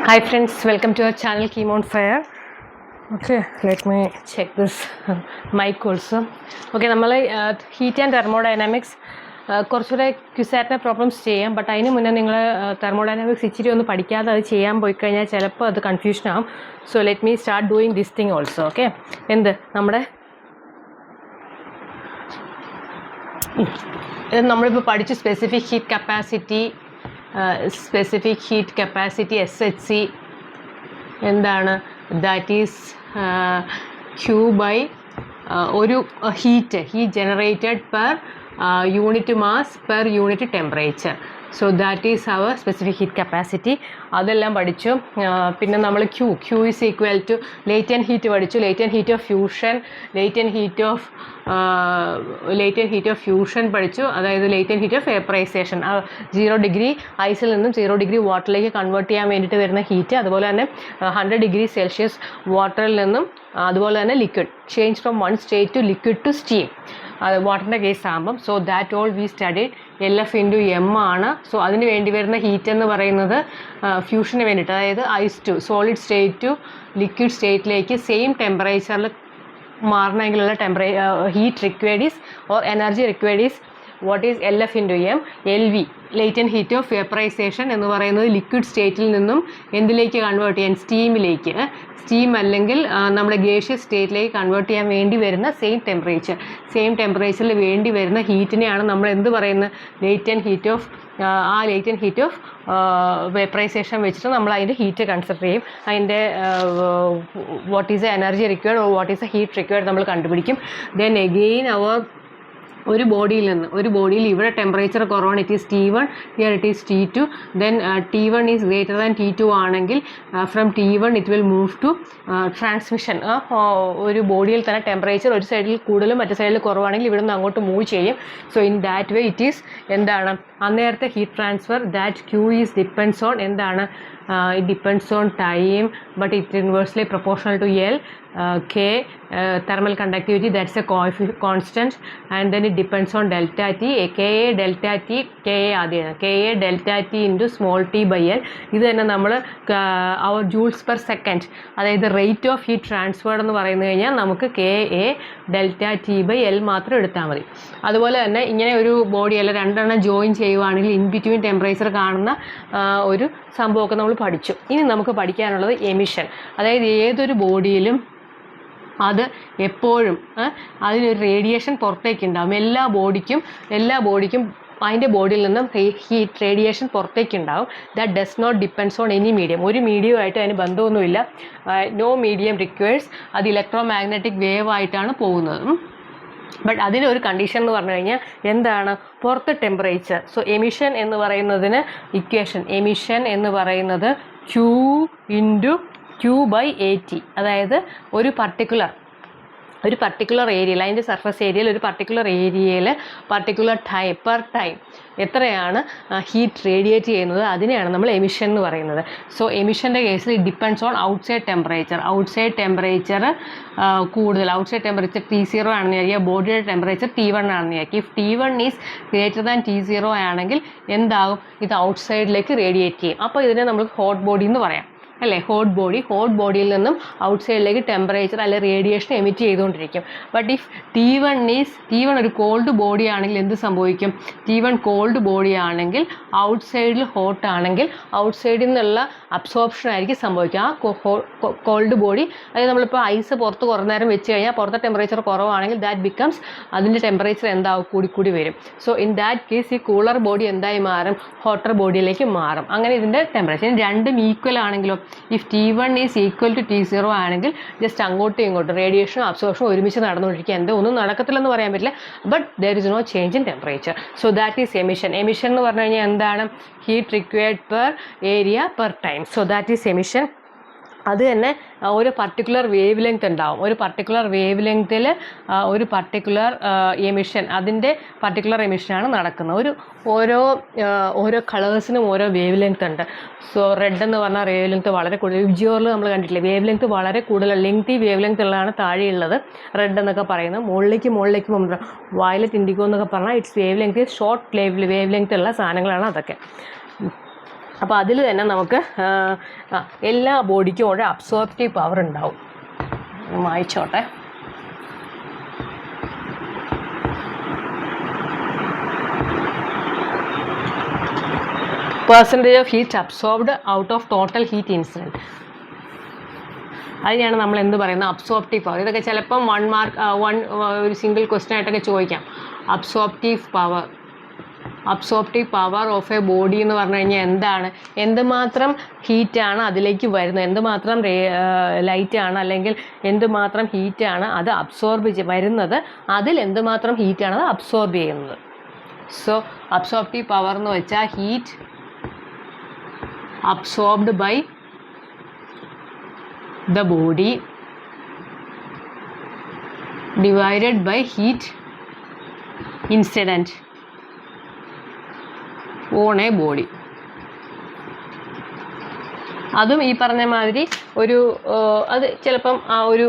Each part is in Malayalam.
Hi friends, welcome to our channel Key on Fire. Okay, let me check this mic also. Okay, നമ്മൾ ഹീറ്റ് ആൻഡ് തെർമോഡൈനാമിക്സ് കുറച്ചുകൂടെ ക്യുസാറ്റിനെ പ്രോബ്ലംസ് ചെയ്യാം. ബട്ട് അതിന് മുന്നേ നിങ്ങൾ തെർമോഡൈനാമിക്സ് ഇച്ചിരി ഒന്ന് പഠിക്കാതെ അത് ചെയ്യാൻ പോയി കഴിഞ്ഞാൽ ചിലപ്പോൾ അത് കൺഫ്യൂഷൻ ആകും. So let me start doing this thing also. Okay, നമ്മുടെ നമ്മളിപ്പോൾ പഠിച്ചു സ്പെസിഫിക് ഹീറ്റ് കപ്പാസിറ്റി SHC എന്താണ്? ദാറ്റ് ഈസ് Q ബൈ ഒരു heat generated per unit mass per unit temperature. So that is our specific heat capacity. അതെല്ലാം പഠിച്ചു. പിന്നെ നമ്മൾ Q is equal to latent heat പഠിച്ചു. Latent heat of fusion, latent heat of fusion പഠിച്ചു. അതായത് latent heat of vaporization, 0 degree ഐസിൽ നിന്നും 0 ഡിഗ്രി വാട്ടറിലേക്ക് കൺവേർട്ട് ചെയ്യാൻ വേണ്ടിയിട്ട് വരുന്ന ഹീറ്റ്. അതുപോലെ തന്നെ 100 ഡിഗ്രി സെൽഷ്യസ് വാട്ടറിൽ നിന്നും, അതുപോലെ തന്നെ liquid change from one state to liquid to steam, അത് വാട്ടറിൻ്റെ കേസ് ആകുമ്പം. So that all we studied. LF × M ആണ്. സോ അതിന് വേണ്ടി വരുന്ന ഹീറ്റ് എന്ന് പറയുന്നത് ഫ്യൂഷന് വേണ്ടിയിട്ട്, അതായത് ice to solid state to liquid സ്റ്റേറ്റിലേക്ക് സെയിം ടെമ്പറേച്ചറിൽ മാറണമെങ്കിലുള്ള heat required is or energy required is what is LF × M. LV latent heat of vaporisation എന്ന് പറയുന്നത് ലിക്വിഡ് സ്റ്റേറ്റിൽ നിന്നും എന്തിലേക്ക് കൺവേർട്ട് ചെയ്യാൻ? സ്റ്റീമിലേക്ക്. സ്റ്റീം അല്ലെങ്കിൽ നമ്മുടെ ഗേഷ്യസ് സ്റ്റേറ്റിലേക്ക് കൺവേർട്ട് ചെയ്യാൻ വേണ്ടി വരുന്ന സെയിം ടെമ്പറേച്ചറിൽ വേണ്ടി വരുന്ന ഹീറ്റിനെയാണ് നമ്മൾ എന്ത് പറയുന്നത്? ലേറ്റൻറ്റ് ഹീറ്റ് ഓഫ് വേപ്പറൈസേഷൻ വെച്ചിട്ട് നമ്മൾ അതിൻ്റെ ഹീറ്റ് കൺസിഡർ ചെയ്യും. അതിൻ്റെ what is a energy required or what is a heat required നമ്മൾ കണ്ടുപിടിക്കും. ദെൻ എഗെയിൻ ഒരു ബോഡിയിൽ ഇവിടെ ടെമ്പറേച്ചർ കുറവാണ്, it is T1, here it is T2. Then T1 is greater than T2 ആണെങ്കിൽ from T1 it will move to transmission. ഒരു ബോഡിയിൽ തന്നെ ടെമ്പറേച്ചർ ഒരു സൈഡിൽ കൂടുതലും മറ്റേ സൈഡിൽ കുറവാണെങ്കിൽ ഇവിടെ നിന്ന് അങ്ങോട്ട് മൂവ് ചെയ്യും. So in that way it is എന്താണ് അന്നേരത്തെ heat transfer. That Q is depends on എന്താണ്? It depends on time, but it's inversely proportional to L. K thermal conductivity, that's a constant, and then it depends on delta T. Ka delta T into small t by L. ഇത് തന്നെ നമ്മൾ our joules per second, അതായത് റേറ്റ് ഓഫ് ഹീറ്റ് ട്രാൻസ്ഫേർഡ് എന്ന് പറയുന്നത് കഴിഞ്ഞാൽ നമുക്ക് Ka delta T by L മാത്രം എടുത്താൽ മതി. അതുപോലെ തന്നെ ഇങ്ങനെ ഒരു ബോഡിയല്ല രണ്ടെണ്ണം ജോയിൻ ചെയ്യുവാണെങ്കിൽ ഇൻ ബിറ്റ്വീൻ ടെമ്പറേച്ചർ കാണുന്ന ഒരു സംഭവമൊക്കെ നമ്മൾ പഠിച്ചു. ഇനി നമുക്ക് പഠിക്കാനുള്ളത് എമിഷൻ. അതായത് ഏതൊരു ബോഡിയിലും അത് എപ്പോഴും അതിനൊരു റേഡിയേഷൻ പുറത്തേക്കുണ്ടാകും. എല്ലാ ബോഡിക്കും അതിൻ്റെ ബോഡിയിൽ നിന്നും ഹീറ്റ് റേഡിയേഷൻ പുറത്തേക്കുണ്ടാകും. That does not depends on any medium. ഒരു മീഡിയമായിട്ട് അതിന് ബന്ധമൊന്നുമില്ല. No medium requires. അത് ഇലക്ട്രോ മാഗ്നറ്റിക് വേവ് ആയിട്ടാണ് പോകുന്നത്. ബട്ട് അതിനൊരു കണ്ടീഷൻ എന്ന് പറഞ്ഞു കഴിഞ്ഞാൽ എന്താണ്? പുറത്ത് ടെമ്പറേച്ചർ. സോ എമിഷൻ എന്ന് പറയുന്നതിന് ഇക്വേഷൻ, എമിഷൻ എന്ന് പറയുന്നത് Q × AT. അതായത് ഒരു പർട്ടിക്കുലർ ഏരിയയിൽ, അതിൻ്റെ സർഫസ് ഏരിയയിൽ ഒരു പർട്ടിക്കുലർ ഏരിയയിൽ പെർ ടൈം എത്രയാണ് ഹീറ്റ് റേഡിയേറ്റ് ചെയ്യുന്നത്, അതിനെയാണ് നമ്മൾ എമിഷൻ എന്ന് പറയുന്നത്. സോ എമിഷൻ്റെ കേസിൽ it depends on outside temperature കൂടുതൽ. ഔട്ട്സൈഡ് ടെമ്പറേച്ചർ T0 ആണെന്ന് വിചാരിക്കുക, ബോഡിയുടെ ടെമ്പറേച്ചർ T1 ആണെന്ന് വിചാരിക്കുക. If T1 is greater than T0 ആണെങ്കിൽ എന്താകും? ഇത് ഔട്ട്സൈഡിലേക്ക് റേഡിയേറ്റ് ചെയ്യും. അപ്പോൾ ഇതിനെ നമ്മൾ ഹോട്ട് ബോഡി എന്ന് പറയാം, അല്ലേ? ഹോട്ട് ബോഡിയിൽ നിന്നും ഔട്ട്സൈഡിലേക്ക് ടെമ്പറേച്ചർ അല്ലെങ്കിൽ റേഡിയേഷൻ എമിറ്റ് ചെയ്തുകൊണ്ടിരിക്കും. ബട്ട് ഇഫ് T1 ഒരു കോൾഡ് ബോഡി ആണെങ്കിൽ എന്ത് സംഭവിക്കും? T1 കോൾഡ് ബോഡി ആണെങ്കിൽ ഔട്ട്സൈഡിൽ ഹോട്ട് ആണെങ്കിൽ ഔട്ട്സൈഡിൽ നിന്നുള്ള അബ്സോർപ്ഷൻ ആയിരിക്കും സംഭവിക്കുക. ആ കോൾഡ് ബോഡി, അതായത് നമ്മളിപ്പോൾ ഐസ് പുറത്ത് കുറേ നേരം വെച്ച് കഴിഞ്ഞാൽ പുറത്തെ ടെമ്പറേച്ചർ കുറവാണെങ്കിൽ ദാറ്റ് ബിക്കംസ് അതിൻ്റെ ടെമ്പറേച്ചർ എന്താവും? കൂടി വരും. സോ ഇൻ ദാറ്റ് കേസ് ഈ കൂളർ ബോഡി എന്തായി മാറും? ഹോട്ടർ ബോഡിയിലേക്ക് മാറും. അങ്ങനെ ഇതിൻ്റെ ടെമ്പറേച്ചർ രണ്ടും ഈക്വൽ ആണെങ്കിലോ, if T1 is equal to T0 ആണെങ്കിൽ ജസ്റ്റ് അങ്ങോട്ടും ഇങ്ങോട്ടും റേഡിയേഷനും അബ്സോർപ്ഷനും ഒരുമിച്ച് നടന്നുകൊണ്ടിരിക്കുക. ഒന്നും നടക്കത്തില്ലെന്ന് പറയാൻ പറ്റില്ല, but there is no change in temperature. So that is emission. Emission എന്ന് പറഞ്ഞു കഴിഞ്ഞാൽ എന്താണ്? Heat required per area per time. So that is emission. അത് തന്നെ ഒരു പർട്ടിക്കുലർ വേവ് ലെങ്ത് ഉണ്ടാവും. ഒരു പർട്ടിക്കുലർ വേവ് ലെങ്ത്തിൽ ഒരു പർട്ടിക്കുലർ എമിഷൻ, അതിൻ്റെ പർട്ടിക്കുലർ എമിഷനാണ് നടക്കുന്നത്. ഓരോ കളേഴ്സിനും ഓരോ വേവ് ലെങ്ത് ഉണ്ട്. സോ റെഡ് എന്ന് പറഞ്ഞാൽ വേവ് ലെങ്ത് വളരെ കൂടുതൽ. വിബ്ജിയോറിൽ നമ്മൾ കണ്ടിട്ടില്ലേ, വേവ് ലെങ്ത് വളരെ കൂടുതൽ, ലെങ്തി വേവ് ലെങ്ത് ഉള്ളതാണ് താഴെയുള്ളത് റെഡ് എന്നൊക്കെ പറയുന്നത്. മുകളിലേക്ക് പോകുമ്പോൾ വയലറ്റ്, ഇൻഡിഗോ എന്നൊക്കെ പറഞ്ഞാൽ it's wave length short wave length ഉള്ള സാധനങ്ങളാണ് അതൊക്കെ. അപ്പോൾ അതിൽ തന്നെ നമുക്ക് എല്ലാ ബോഡിക്കും ഒരു അബ്സോർപ്റ്റീവ് പവർ ഉണ്ടാവും. വായിച്ചോട്ടെ. Percentage of heat absorbed out of total heat incident. അതിനാണ് നമ്മൾ എന്ത് പറയുന്നത്, അബ്സോർപ്റ്റീവ് പവർ. ഇതൊക്കെ ചിലപ്പം 1 മാർക്ക് ഒരു സിംഗിൾ ക്വസ്റ്റ്യൻ ആയിട്ടൊക്കെ ചോദിക്കാം. Absorptive power of A body എന്ന് പറഞ്ഞു കഴിഞ്ഞാൽ എന്താണ്, എന്തുമാത്രം ഹീറ്റാണ് അതിലേക്ക് വരുന്നത്, എന്തുമാത്രം ലൈറ്റാണ് അല്ലെങ്കിൽ എന്തുമാത്രം ഹീറ്റാണ് അത് അബ്സോർബ് വരുന്നത്, അതിൽ എന്തുമാത്രം ഹീറ്റാണ് അത് അബ്സോർബ് ചെയ്യുന്നത്. സോ അബ്സോർപ്റ്റീവ് പവർ എന്ന് വെച്ചാൽ heat absorbed by the body divided by heat incident on a body. അതും ഈ പറഞ്ഞ മാതിരി ഒരു അത് ചിലപ്പം ആ ഒരു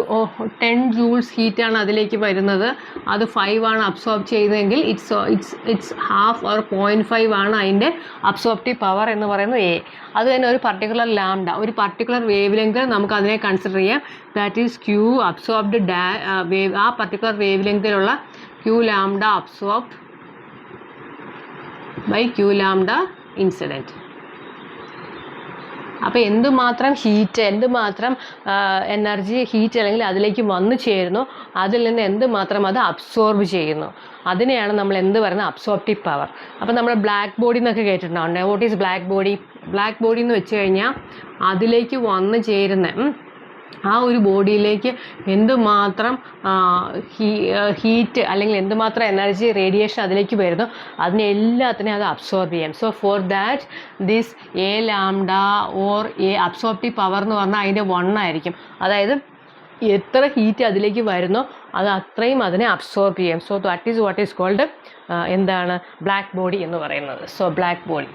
10 ജൂൾസ് ഹീറ്റാണ് അതിലേക്ക് വരുന്നത്, അത് 5 ആണ് അബ്സോർബ് ചെയ്തതെങ്കിൽ ഇറ്റ്സ് ഹാഫ് ഓർ 0.5 ആണ് അതിൻ്റെ അബ്സോർപ്റ്റീവ് പവർ എന്ന് പറയുന്നത് എ. അത് തന്നെ ഒരു പർട്ടിക്കുലർ ലാംഡ, ഒരു പർട്ടിക്കുലർ വേവ് ലെങ്ത് നമുക്ക് അതിനെ കൺസിഡർ ചെയ്യാം. That is Q absorbed wave, ആ പർട്ടിക്കുലർ വേവ് ലെങ്തിലുള്ള Q lambda absorbed by Q lambda incident. അപ്പോൾ എന്തുമാത്രം ഹീറ്റ്, എന്തുമാത്രം എനർജി ഹീറ്റ് അല്ലെങ്കിൽ അതിലേക്ക് വന്നു ചേരുന്നു, അതിൽ നിന്ന് എന്തുമാത്രം അത് അബ്സോർബ് ചെയ്യുന്നു, അതിനെയാണ് നമ്മൾ എന്ത് പറയുന്നത്, അബ്സോർപ്റ്റീവ് പവർ. അപ്പോൾ നമ്മൾ ബ്ലാക്ക് ബോഡി എന്നൊക്കെ കേട്ടിട്ടുണ്ടാവുണ്ട്. What is black body? Black body എന്ന് വെച്ച് കഴിഞ്ഞാൽ അതിലേക്ക് വന്നു ചേരുന്ന ആ ഒരു ബോഡിയിലേക്ക് എന്തുമാത്രം ഹീറ്റ് അല്ലെങ്കിൽ എന്തുമാത്രം എനർജി റേഡിയേഷൻ അതിലേക്ക് വരുന്നു, അതിനെ എല്ലാത്തിനെയും അത് അബ്സോർബ് ചെയ്യാം. So for that this A lambda or A absorptive power എന്ന് പറഞ്ഞാൽ അതിൻ്റെ 1 ആയിരിക്കും. അതായത് എത്ര ഹീറ്റ് അതിലേക്ക് വരുന്നോ അത് അത്രയും അതിനെ അബ്സോർബ് ചെയ്യും. So that is what is called എന്താണ്, ബ്ലാക്ക് ബോഡി എന്ന് പറയുന്നത്. സോ ബ്ലാക്ക് ബോഡി,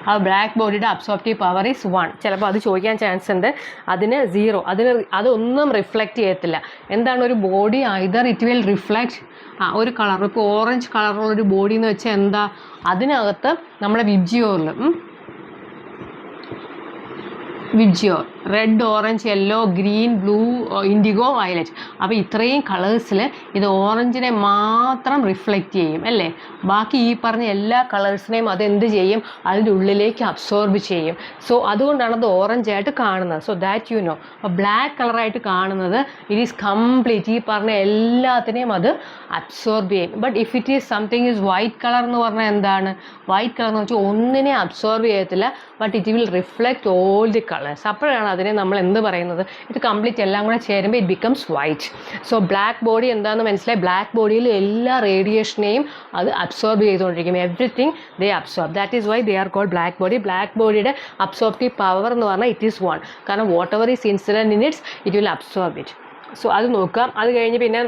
ആ ബ്ലാക്ക് ബോഡിയുടെ അബ്സോർപ്റ്റീവ് പവർ ഈസ് 1. ചിലപ്പോൾ അത് ചോദിക്കാൻ ചാൻസ് ഉണ്ട്. അതിന് 0, അതൊന്നും റിഫ്ലക്റ്റ് ചെയ്യത്തില്ല. എന്താണ് ഒരു body, either it will reflect ഒരു കളർ. ഇപ്പോൾ ഓറഞ്ച് കളറുള്ളൊരു ബോഡി എന്ന് വെച്ചാൽ എന്താ, അതിനകത്ത് നമ്മുടെ VIBGYOR red, orange, yellow, green, blue, IndiGo, violet. അപ്പോൾ ഇത്രയും കളേഴ്സിൽ ഇത് ഓറഞ്ചിനെ മാത്രം റിഫ്ലക്റ്റ് ചെയ്യും അല്ലേ. ബാക്കി ഈ പറഞ്ഞ എല്ലാ കളേഴ്സിനെയും അതെന്ത് ചെയ്യും, അതിൻ്റെ ഉള്ളിലേക്ക് അബ്സോർബ് ചെയ്യും. സോ അതുകൊണ്ടാണ് അത് ഓറഞ്ച് ആയിട്ട് കാണുന്നത്. So that you know. അപ്പോൾ ബ്ലാക്ക് കളറായിട്ട് കാണുന്നത് ഇറ്റ് ഈസ് കംപ്ലീറ്റ് ഈ പറഞ്ഞ എല്ലാത്തിനെയും അത് അബ്സോർബ് ചെയ്യും. But if it is something is white colour എന്ന് പറഞ്ഞാൽ എന്താണ്, വൈറ്റ് കളർ എന്ന് വെച്ചാൽ ഒന്നിനെ അബ്സോർബ് ചെയ്യത്തില്ല, but it will reflect all the colours. അപ്പോഴാണ് അതിനെ നമ്മൾ എന്ത് പറയുന്നത്, ഇത് കംപ്ലീറ്റ് എല്ലാം കൂടെ ചേരുമ്പോൾ it becomes white. So black body എന്താണെന്ന് മനസ്സിലായി. ബ്ലാക്ക് ബോഡിയിൽ എല്ലാ റേഡിയേഷനെയും അത് അബ്സോർബ് ചെയ്തുകൊണ്ടിരിക്കും. Everything they absorb. That is why they are called black body. ബ്ലാക്ക് ബോഡിയുടെ അബ്സോർപ്റ്റീവ് പവർ എന്ന് പറഞ്ഞാൽ ഇറ്റ് ഈസ് 1. കാരണം whatever is incident in its it will absorb it. So അത് നോക്കാം. അത് കഴിഞ്ഞ് പിന്നെ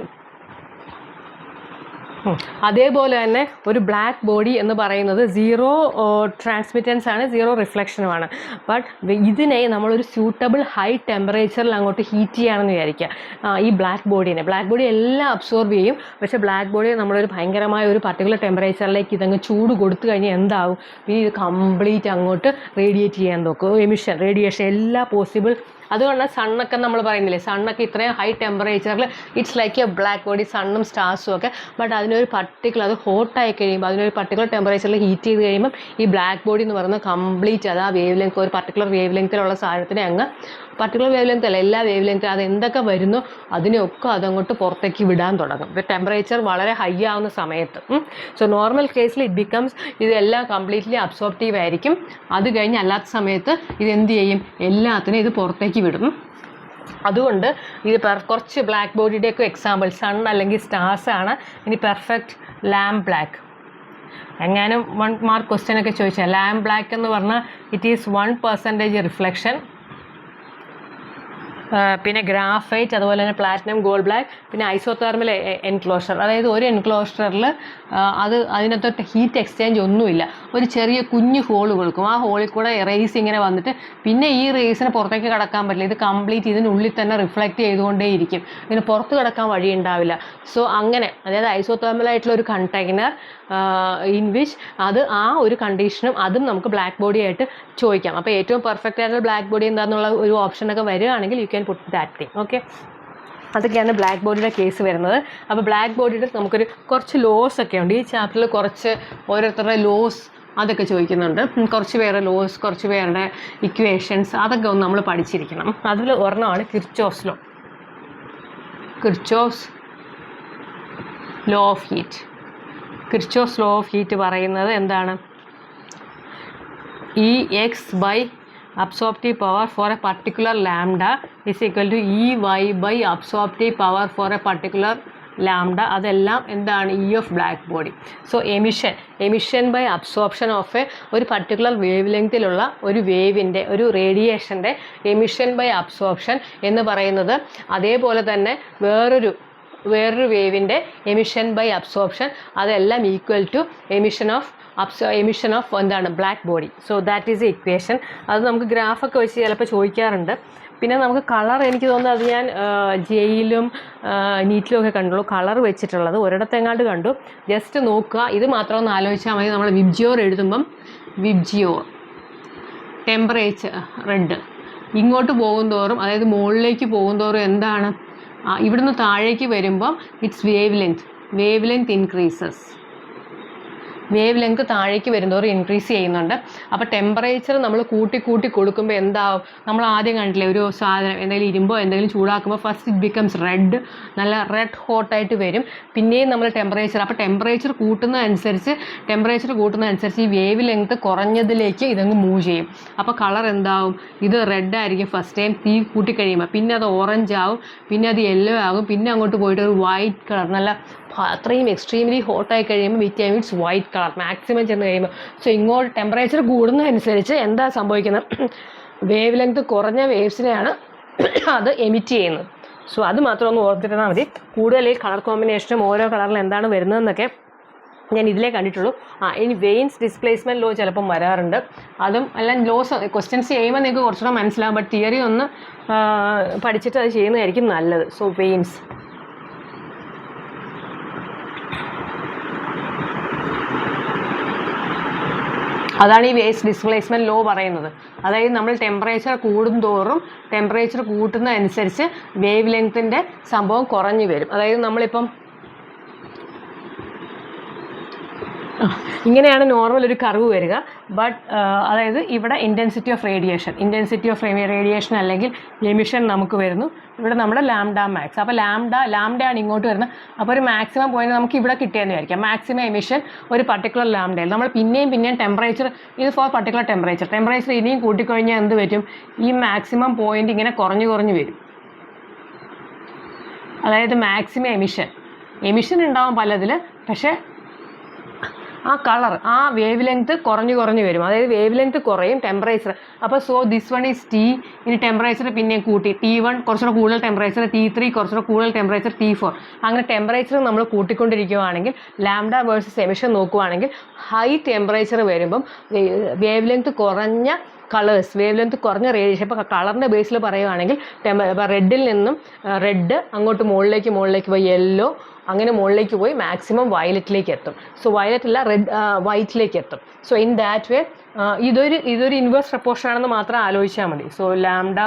അതേപോലെ തന്നെ ഒരു ബ്ലാക്ക് ബോഡി എന്ന് പറയുന്നത് 0 ട്രാൻസ്മിറ്റൻസ് ആണ്, 0 റിഫ്ലക്ഷനുമാണ്. ബട്ട് ഇതിനെ നമ്മളൊരു സ്യൂട്ടബിൾ ഹൈ ടെമ്പറേച്ചറിൽ അങ്ങോട്ട് ഹീറ്റ് ചെയ്യുകയാണെന്ന് വിചാരിക്കുക. ഈ ബ്ലാക്ക് ബോഡി എല്ലാം അബ്സോർബ് ചെയ്യും. പക്ഷേ ബ്ലാക്ക് ബോഡിയെ നമ്മളൊരു ഭയങ്കരമായ ഒരു പർട്ടിക്കുലർ ടെമ്പറേച്ചറിലേക്ക് ഇതങ്ങ് ചൂട് കൊടുത്തു കഴിഞ്ഞാൽ എന്താവും, പിന്നെ ഇത് കംപ്ലീറ്റ് അങ്ങോട്ട് റേഡിയേറ്റ് ചെയ്യാൻ നോക്കും. എമിഷൻ, റേഡിയേഷൻ എല്ലാം പോസിബിൾ. അതുകൊണ്ട് സണ്ണൊക്കെ നമ്മൾ പറയുന്നില്ലേ, സണ്ണൊക്കെ ഇത്രയും ഹൈ ടെമ്പറേച്ചറിൽ it's like a black body, സണ്ണും സ്റ്റാർസും ഒക്കെ. ബട്ട് അതിനൊരു പർട്ടിക്കുലർ, അത് ഹോട്ടായി കഴിയുമ്പോൾ, അതിനൊരു പർട്ടിക്കുലർ ടെമ്പറേച്ചറിൽ ഹീറ്റ് ചെയ്ത് കഴിയുമ്പം ഈ ബ്ലാക്ക് ബോഡി എന്ന് പറയുന്നത് കംപ്ലീറ്റ് അത് ആ വേവ് ലെങ്ത്, ഒരു പർട്ടിക്കുലർ വേവ് ലെങ്ത്തിലുള്ള സാധനത്തിനെ അങ്ങ്, പർട്ടിക്കുലർ വേവ് ലെങ്ത് അല്ല, എല്ലാ വേവ് ലെങ്ത്തും അത് എന്തൊക്കെ വരുന്നു അതിനെയൊക്കെ അതങ്ങോട്ട് പുറത്തേക്ക് വിടാൻ തുടങ്ങും ടെമ്പറേച്ചർ വളരെ ഹൈ ആവുന്ന സമയത്ത്. സോ നോർമൽ കേസിൽ ഇറ്റ് ബിക്കംസ് ഇതെല്ലാം കംപ്ലീറ്റ്ലി അബ്സോർപ്റ്റീവ് ആയിരിക്കും. അത് കഴിഞ്ഞ് അല്ലാത്ത സമയത്ത് ഇതെന്ത് ചെയ്യും, എല്ലാത്തിനും ഇത് പുറത്തേക്ക് വിടും. അതുകൊണ്ട് ഇത് കുറച്ച് ബ്ലാക്ക് ബോഡിയുടെയൊക്കെ എക്സാമ്പിൾ സൺ അല്ലെങ്കിൽ സ്റ്റാർസ് ആണ്. ഇനി പെർഫെക്റ്റ് ലാംപ് ബ്ലാക്ക്, എങ്ങാനും 1 മാർക്ക് ക്വസ്റ്റ്യൻ ഒക്കെ ചോദിച്ചാൽ ലാംപ് ബ്ലാക്ക് എന്ന് പറഞ്ഞാൽ ഇറ്റ് ഈസ് 1% റിഫ്ലക്ഷൻ പിന്നെ ഗ്രാഫൈറ്റ്, അതുപോലെ തന്നെ പ്ലാറ്റിനം, ഗോൾഡ് ബ്ലാക്ക്, പിന്നെ ഐസോതെർമൽ എൻക്ലോഷർ. അതായത് ഒരു എൻക്ലോഷറിൽ അതിനകത്ത് ഹീറ്റ് എക്സ്ചേഞ്ച് ഒന്നുമില്ല, ഒരു ചെറിയ കുഞ്ഞു ഹോൾ കൊടുക്കും. ആ ഹോളിൽ കൂടെ റേസ് ഇങ്ങനെ വന്നിട്ട് പിന്നെ ഈ റേസിന് പുറത്തേക്ക് കടക്കാൻ പറ്റില്ല. ഇത് കംപ്ലീറ്റ് ഇതിനുള്ളിൽ തന്നെ റിഫ്ലക്റ്റ് ചെയ്തുകൊണ്ടേയിരിക്കും, ഇതിന് പുറത്ത് കിടക്കാൻ വഴി ഉണ്ടാവില്ല. സോ അങ്ങനെ, അതായത് ഐസോതെർമലായിട്ടുള്ള ഒരു കണ്ടെയ്നർ ഇൻ വിച്ച് ആ ഒരു കണ്ടീഷനും അതും നമുക്ക് ബ്ലാക്ക് ബോഡി ആയിട്ട് ചോദിക്കാം. അപ്പോൾ ഏറ്റവും പെർഫെക്റ്റ് ആയിട്ടുള്ള ബ്ലാക്ക് ബോഡി എന്താണെന്നുള്ള ഒരു ഓപ്ഷനൊക്കെ വരികയാണെങ്കിൽ you can put that thing. Okay, അതൊക്കെയാണ് ബ്ലാക്ക് ബോഡിയുടെ കേസ് വരുന്നത്. അപ്പോൾ ബ്ലാക്ക് ബോഡിയുടെ നമുക്കൊരു കുറച്ച് ലോസ് ഒക്കെ ഉണ്ട്. ഈ ചാപ്റ്ററിൽ കുറച്ച് ഓരോരുത്തരുടെ ലോസ് അതൊക്കെ ചോദിക്കുന്നുണ്ട്. കുറച്ച് പേരുടെ ലോസ്, കുറച്ച് പേരുടെ ഇക്വേഷൻസ്, അതൊക്കെ ഒന്ന് നമ്മൾ പഠിച്ചിരിക്കണം. അതിൽ ഒരെണ്ണമാണ് Kirchhoff's law. Kirchhoff's law of heat. Kirchhoff's law of heat പറയുന്നത് എന്താണ്? EX by absorptive power for a particular lambda is equal to EY by absorptive power for a particular lambda. അതെല്ലാം എന്താണ്? E of black body. So emission by absorption of ഒരു പർട്ടിക്കുലർ വേവ് ലെങ്തിലുള്ള ഒരു വേവിൻ്റെ, ഒരു റേഡിയേഷൻ്റെ എമിഷൻ ബൈ അബ്സോർപ്ഷൻ എന്ന് പറയുന്നത്, അതേപോലെ തന്നെ വേറൊരു വേവിൻ്റെ എമിഷൻ ബൈ അബ്സോർപ്ഷൻ, അതെല്ലാം ഈക്വൽ ടു എമിഷൻ ഓഫ് എന്താണ്? Black body. So that is A equation. അത് നമുക്ക് ഗ്രാഫൊക്കെ വെച്ച് ചിലപ്പോൾ ചോദിക്കാറുണ്ട്. പിന്നെ നമുക്ക് കളർ, എനിക്ക് തോന്നുന്നത് അത് ഞാൻ ജെയിലും നീറ്റിലും ഒക്കെ കണ്ടുള്ളൂ കളർ വെച്ചിട്ടുള്ളത്. ഒരിടത്തെങ്ങാണ്ട് കണ്ടു. ജസ്റ്റ് നോക്കുക, ഇത് മാത്രം ഒന്ന് ആലോചിച്ചാൽ മതി. നമ്മൾ വിബ്ജിയോർ എഴുതുമ്പം വിബ്ജിയോർ ടെമ്പറേച്ചർ റെഡ് ഇങ്ങോട്ട് പോകുന്തോറും, അതായത് മുകളിലേക്ക് പോകുന്തോറും എന്താണ്? ഇവിടുന്ന് താഴേക്ക് വരുമ്പം it's wave length increases. Wave length താഴേക്ക് വരുന്നവർ ഇൻക്രീസ് ചെയ്യുന്നുണ്ട്. അപ്പോൾ ടെമ്പറേച്ചർ നമ്മൾ കൂട്ടി കൊടുക്കുമ്പോൾ എന്താവും? നമ്മൾ ആദ്യം കണ്ടില്ലേ, ഒരു സാധനം എന്തെങ്കിലും ഇരുമ്പോ എന്തെങ്കിലും ചൂടാക്കുമ്പോൾ ഫസ്റ്റ് ഇറ്റ് ബിക്കംസ് റെഡ്, നല്ല റെഡ് ഹോട്ടായിട്ട് വരും. പിന്നെയും നമ്മൾ അപ്പോൾ ടെമ്പറേച്ചർ കൂട്ടുന്നതനുസരിച്ച് ഈ വേവ് ലെങ്ത് കുറഞ്ഞതിലേക്ക് ഇതങ്ങ് മൂവ് ചെയ്യും. അപ്പോൾ കളർ എന്താവും? ഇത് റെഡ് ആയിരിക്കും ഫസ്റ്റ് ടൈം തീ കൂട്ടിക്കഴിയുമ്പോൾ, പിന്നെ അത് ഓറഞ്ച് ആവും, പിന്നെ അത് യെല്ലോ ആകും, പിന്നെ അങ്ങോട്ട് പോയിട്ട് ഒരു വൈറ്റ് കളർ, നല്ല അത്രയും എക്സ്ട്രീംലി ഹോട്ടായി കഴിയുമ്പോൾ വിറ്റാമിൻസ് വൈറ്റ് കളർ മാക്സിമം ചെന്ന് കഴിയുമ്പോൾ. സോ ഇങ്ങോട്ട് ടെമ്പറേച്ചർ കൂടുന്നതനുസരിച്ച് എന്താ സംഭവിക്കുന്നത്? വേവ് ലെങ്ത് കുറഞ്ഞ വേവ്സിനെയാണ് അത് എമിറ്റ് ചെയ്യുന്നത്. സോ അത് മാത്രം ഒന്ന് ഓർത്തിരുന്നാൽ മതി. കൂടുതൽ ഈ കളർ കോമ്പിനേഷനും ഓരോ കളറിൽ എന്താണ് വരുന്നതെന്നൊക്കെ ഞാൻ ഇതിലേ കണ്ടിട്ടുള്ളൂ. ഇനി വെയിൻസ് ഡിസ്പ്ലേസ്മെൻറ്റ് ലോ ചിലപ്പം വരാറുണ്ട്. അതും എല്ലാം ലോസ് ക്വസ്റ്റ്യൻസ് ചെയ്യുമ്പോൾ നിങ്ങൾക്ക് കുറച്ചുകൂടെ മനസ്സിലാവും. ബട്ട് തിയറി ഒന്ന് പഠിച്ചിട്ട് അത് ചെയ്യുന്നതായിരിക്കും നല്ലത്. സോ വെയിൻസ്, അതാണ് ഈ വേസ്റ്റ് ഡിസ്പ്ലേസ്മെൻറ്റ് ലോ പറയുന്നത്. അതായത് നമ്മൾ ടെമ്പറേച്ചർ കൂടുന്തോറും ടെമ്പറേച്ചർ കൂട്ടുന്നതനുസരിച്ച് വേവ് ലെങ്ത്തിൻ്റെ സംഭവം കുറഞ്ഞു വരും. അതായത് നമ്മളിപ്പം ഇങ്ങനെയാണ് നോർമൽ ഒരു കർവ് വരിക. ബട്ട് അതായത് ഇവിടെ ഇൻറ്റൻസിറ്റി ഓഫ് റേഡിയേഷൻ അല്ലെങ്കിൽ എമിഷൻ നമുക്ക് വരുന്നു. ഇവിടെ നമ്മുടെ ലാംഡ മാക്സ്. അപ്പോൾ ലാംഡയാണ് ഇങ്ങോട്ട് വരുന്നത്. അപ്പോൾ ഒരു മാക്സിമം പോയിന്റ് നമുക്ക് ഇവിടെ കിട്ടിയെന്ന് വിചാരിക്കാം. മാക്സിമം എമിഷൻ ഒരു പർട്ടിക്കുലർ ലാംഡയിൽ നമ്മൾ പിന്നെയും ടെമ്പറേച്ചർ, ഇത് ഫോർ പർട്ടിക്കുലർ ടെമ്പറേച്ചർ ഇനിയും കൂട്ടിക്കഴിഞ്ഞാൽ എന്ത് പറ്റും? ഈ മാക്സിമം പോയിന്റ് ഇങ്ങനെ കുറഞ്ഞു വരും. അതായത് മാക്സിമം എമിഷൻ ഉണ്ടാവും പലതിൽ, പക്ഷേ ആ കളർ, ആ വേവ് ലെങ്ത് കുറഞ്ഞു വരും. അതായത് വേവ് ലെങ്ത് കുറയും, ടെമ്പറേച്ചർ. അപ്പോൾ so this one is T. ഇനി ടെമ്പറേച്ചർ പിന്നെ കൂട്ടി, T1 കുറച്ചുകൂടെ കൂടുതൽ ടെമ്പറേച്ചർ, T3 കുറച്ചുകൂടെ കൂടുതൽ ടെമ്പറേച്ചർ, T4 അങ്ങനെ ടെമ്പറേച്ചർ നമ്മൾ കൂട്ടിക്കൊണ്ടിരിക്കുകയാണെങ്കിൽ ലാംഡ വേഴ്സസ് എമിഷൻ നോക്കുകയാണെങ്കിൽ ഹൈ ടെമ്പറേച്ചർ വരുമ്പം വേവ് ലെങ്ത് കുറഞ്ഞ കളേഴ്സ്, വേവ് ലെങ്ത് കുറഞ്ഞ റേഡിയേഷൻ. ഇപ്പോൾ കളറിൻ്റെ ബേസിൽ പറയുകയാണെങ്കിൽ റെഡിൽ നിന്നും റെഡ് അങ്ങോട്ട് മുകളിലേക്ക് പോയി യെല്ലോ, അങ്ങനെ മുകളിലേക്ക് പോയി മാക്സിമം വയലറ്റിലേക്ക് എത്തും. സോ വയലറ്റ് അല്ല, വൈറ്റിലേക്ക് എത്തും. സോ ഇൻ ദാറ്റ് വേ ഇതൊരു ഇൻവേഴ്സ് പ്രപ്പോർഷൻ ആണെന്ന് മാത്രം ആലോചിച്ചാൽ മതി. So lambda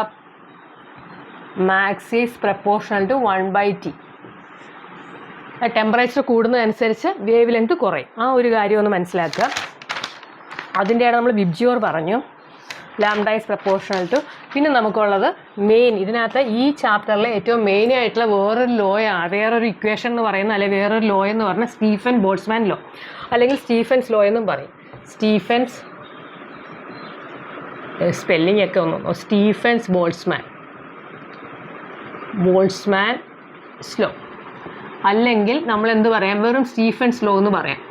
max is proportional to 1/T. Temperature കൂടുന്നതനുസരിച്ച് വേവ് ലെങ്ത് കുറയും. ആ ഒരു കാര്യം ഒന്ന് മനസ്സിലാക്കുക. അതിൻ്റെയാണ് നമ്മൾ വിബ്ജിയോർ പറഞ്ഞു. Lambda is proportional to. പിന്നെ നമുക്കുള്ളത് ഇതിനകത്ത് ഈ ചാപ്റ്ററിലെ ഏറ്റവും മെയിനായിട്ടുള്ള വേറൊരു ഇക്വേഷൻ എന്ന് പറയുന്നത്, അല്ലെങ്കിൽ വേറൊരു ലോ എന്ന് പറഞ്ഞാൽ സ്റ്റീഫൻ ബോൾട്ട്സ്മാൻ ലോ, അല്ലെങ്കിൽ സ്റ്റീഫൻസ് ലോ എന്നും പറയും. സ്റ്റീഫൻസ് സ്പെല്ലിംഗ് ഒക്കെ സ്റ്റീഫൻസ് ബോൾട്ട്സ്മാൻ ലോ, അല്ലെങ്കിൽ നമ്മൾ എന്ത് പറയാം? വെറും സ്റ്റീഫൻസ് ലോ എന്ന് പറയാം.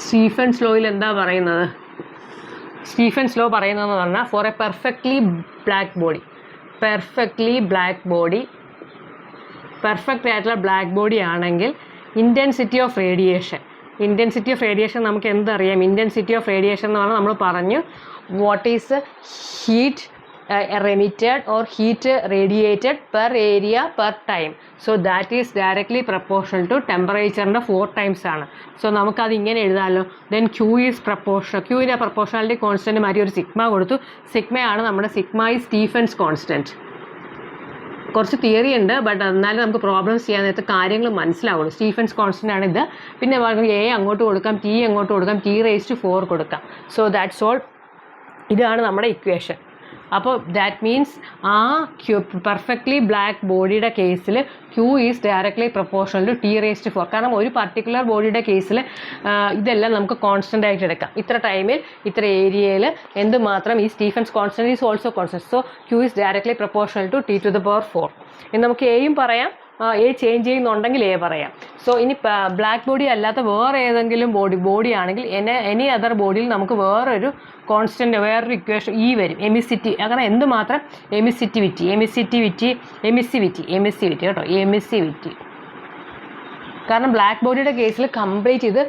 സ്റ്റീഫൻസ് ലോയിൽ എന്താ പറയുന്നത്? സ്റ്റീഫൻസ് ലോ പറയുന്നതെന്ന് പറഞ്ഞാൽ for a perfectly black body, perfectly black body, perfect ആയിട്ടുള്ള ബ്ലാക്ക് ബോഡി ആണെങ്കിൽ ഇൻറ്റൻസിറ്റി ഓഫ് റേഡിയേഷൻ നമുക്ക് എന്തറിയാം? ഇൻറ്റൻസിറ്റി ഓഫ് റേഡിയേഷൻ എന്ന് പറഞ്ഞാൽ നമ്മൾ പറഞ്ഞു what is heat emitted or heat radiated per area per time. So that is directly proportional to temperature 4 times ആണ്. സോ നമുക്കത് ഇങ്ങനെ എഴുതാമല്ലോ. ദെൻ ക്യൂ ഈസ് പ്രപ്പോർഷണൽ, ക്യൂവിൻ്റെ പ്രപ്പോർഷണാലിറ്റി കോൺസ്റ്റൻറ്റ് മാറ്റി ഒരു സിഗ്മ കൊടുത്തു. സിഗ്മയാണ് നമ്മുടെ സിഗ്മ ഈസ് സ്റ്റീഫൻസ് കോൺസ്റ്റൻറ്റ്. കുറച്ച് തിയറി ഉണ്ട്, ബട്ട് എന്നാലും നമുക്ക് പ്രോബ്ലംസ് ചെയ്യാൻ നേരത്തെ കാര്യങ്ങൾ മനസ്സിലാവുള്ളൂ. സ്റ്റീഫൻസ് കോൺസ്റ്റൻ്റ് ആണ് ഇത്. പിന്നെ എ അങ്ങോട്ട് കൊടുക്കാം, ടി അങ്ങോട്ട് കൊടുക്കാം, T⁴ കൊടുക്കാം. So that's all. ഇതാണ് നമ്മുടെ ഇക്വേഷൻ. അപ്പോൾ ദാറ്റ് മീൻസ് ആ പെർഫെക്റ്റ്ലി ബ്ലാക്ക് ബോഡിയുടെ കേസിൽ Q is directly proportional to T⁴. കാരണം ഒരു പർട്ടിക്കുലർ ബോഡിയുടെ കേസിൽ ഇതെല്ലാം നമുക്ക് കോൺസ്റ്റൻ്റ് ആയിട്ട് എടുക്കാം. ഇത്ര ടൈമിൽ ഇത്ര ഏരിയയിൽ എന്തുമാത്രം ഈ Stefan's constant is also constant. So Q is directly proportional to T⁴. ഇനി നമുക്ക് എയും പറയാം, എ ചേഞ്ച് ചെയ്യുന്നുണ്ടെങ്കിൽ എ പറയാം. സോ ഇനി ബ്ലാക്ക് ബോഡി അല്ലാത്ത വേറെ ഏതെങ്കിലും ബോഡി ആണെങ്കിൽ എനി അതർ ബോഡിയിൽ നമുക്ക് വേറൊരു കോൺസ്റ്റൻറ്റ്, വേറൊരു ഇക്വേഷൻ ഇ വരും, എമിസിറ്റി. അങ്ങനെ എന്തുമാത്രം എമിസിവിറ്റി കേട്ടോ, എമിസിവിറ്റി. കാരണം ബ്ലാക്ക് ബോഡിയുടെ കേസിൽ കംപ്ലീറ്റ് ഇത്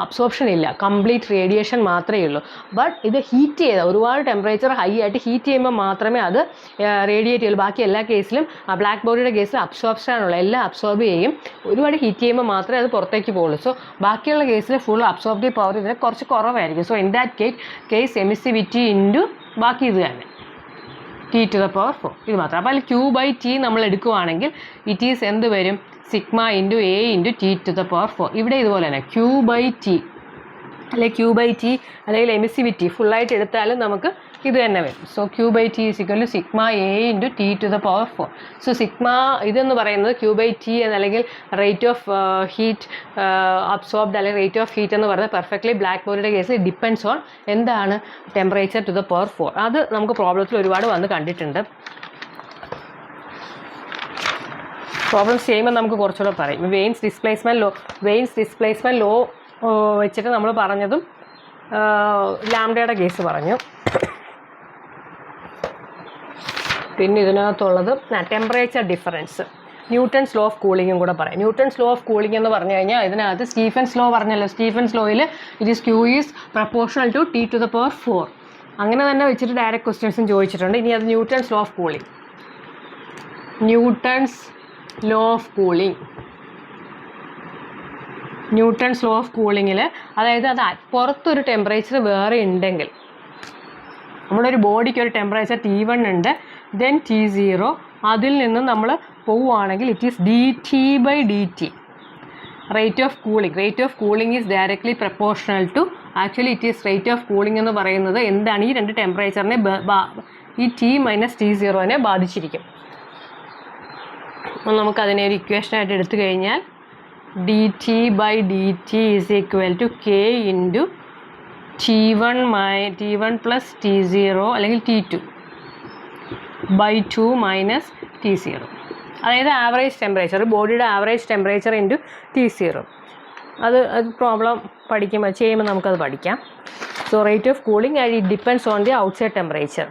അബ്സോർപ്ഷൻ ഇല്ല, കംപ്ലീറ്റ് റേഡിയേഷൻ മാത്രമേ ഉള്ളൂ. ബട്ട് ഇത് ഹീറ്റ് ചെയ്താൽ ഒരുപാട് ടെമ്പറേച്ചർ ഹൈ ആയിട്ട് ഹീറ്റ് ചെയ്യുമ്പോൾ മാത്രമേ അത് റേഡിയേറ്റ് ചെയ്യുള്ളൂ. ബാക്കി എല്ലാ കേസിലും ബ്ലാക്ക് ബോഡിയുടെ കേസിൽ അബ്സോർപ്ഷനാണുള്ളൂ, എല്ലാം അബ്സോർബ് ചെയ്യും. ഒരുപാട് ഹീറ്റ് ചെയ്യുമ്പോൾ മാത്രമേ അത് പുറത്തേക്ക് പോകുള്ളൂ. സോ ബാക്കിയുള്ള കേസിൽ ഫുൾ അബ്സോർബീവ് പവർ ഇതിന് കുറച്ച് കുറവായിരിക്കും. So in that case emissivity into ബാക്കി ഇത് തന്നെ T⁴. ഇത് മാത്രം. അപ്പോൾ അതിൽ Q/T നമ്മൾ എടുക്കുവാണെങ്കിൽ ഇറ്റ് ഈസ് എന്ത് വരും? Sigma into A into T⁴. ഇവിടെ ഇതുപോലെ തന്നെ Q/T അല്ലെങ്കിൽ Q/T അല്ലെങ്കിൽ എമിസിവിറ്റി ഫുള്ളായിട്ട് എടുത്താലും നമുക്ക് ഇത് തന്നെ വരും. So Q/T is equal to sigma A into T⁴. So sigma ഇതെന്ന് പറയുന്നത് Q/T അല്ലെങ്കിൽ റേറ്റ് ഓഫ് ഹീറ്റ് അബ്സോർബ്ഡ് അല്ലെങ്കിൽ റേറ്റ് ഓഫ് ഹീറ്റ് എന്ന് പറയുന്നത് പെർഫെക്റ്റ്ലി ബ്ലാക്ക് ബോഡിയുടെ കേസിൽ ഡിപ്പെൻഡ്സ് ഓൺ എന്താണ്? Temperature T⁴. അത് നമുക്ക് പ്രോബ്ലത്തിൽ ഒരുപാട് വന്ന് കണ്ടിട്ടുണ്ട്. പ്രോബ്ലംസ് ചെയ്യുമ്പോൾ നമുക്ക് കുറച്ചുകൂടെ പറയും. വെയിൻസ് ഡിസ്പ്ലേസ്മെൻറ്റ് ലോ വെച്ചിട്ട് നമ്മൾ പറഞ്ഞതും ലാംഡയുടെ കേസ് പറഞ്ഞു. പിന്നെ ഇതിനകത്തുള്ളത് temperature difference, Newton's law of കൂളിങ്ങും കൂടെ പറയാം. ന്യൂട്ടൺസ് ലോ ഓഫ് കൂളിംഗ് എന്ന് പറഞ്ഞു കഴിഞ്ഞാൽ ഇതിനകത്ത് സ്റ്റീഫൻസ് ലോ പറഞ്ഞല്ലോ. സ്റ്റീഫൻസ് ലോയിൽ it is Q is proportional to T⁴. അങ്ങനെ തന്നെ വെച്ചിട്ട് ഡയറക്റ്റ് ക്വസ്റ്റ്യൻസും ചോദിച്ചിട്ടുണ്ട്. ഇനി അത് Newton's law of cooling, Newton's law of കൂളിങ്ങിൽ അതായത് അത് പുറത്തൊരു ടെമ്പറേച്ചർ വേറെ ഉണ്ടെങ്കിൽ, നമ്മുടെ ഒരു ബോഡിക്ക് ഒരു ടെമ്പറേച്ചർ T1 ഉണ്ട്, ദെൻ T0, അതിൽ നിന്ന് നമ്മൾ പോവുകയാണെങ്കിൽ it is dT/dt. Rate of cooling is directly proportional to, actually it is rate of cooling എന്ന് പറയുന്നത് എന്താണ്? ഈ രണ്ട് ടെമ്പറേച്ചറിനെ ഈ T-T0 ബാധിച്ചിരിക്കും. അപ്പോൾ നമുക്കതിനെ ഒരു ഇക്വേഷനായിട്ട് എടുത്തു കഴിഞ്ഞാൽ dT/dt is equal to K into T1 plus T0 അല്ലെങ്കിൽ T2/2 മൈനസ് T0. അതായത് ആവറേജ് ടെമ്പറേച്ചർ, ബോഡിയുടെ ആവറേജ് ടെമ്പറേച്ചർ ഇൻറ്റു T0. അത് പ്രോബ്ലം ചെയ്യുമ്പോൾ നമുക്കത് പഠിക്കാം. So rate of cooling it depends on the outside temperature.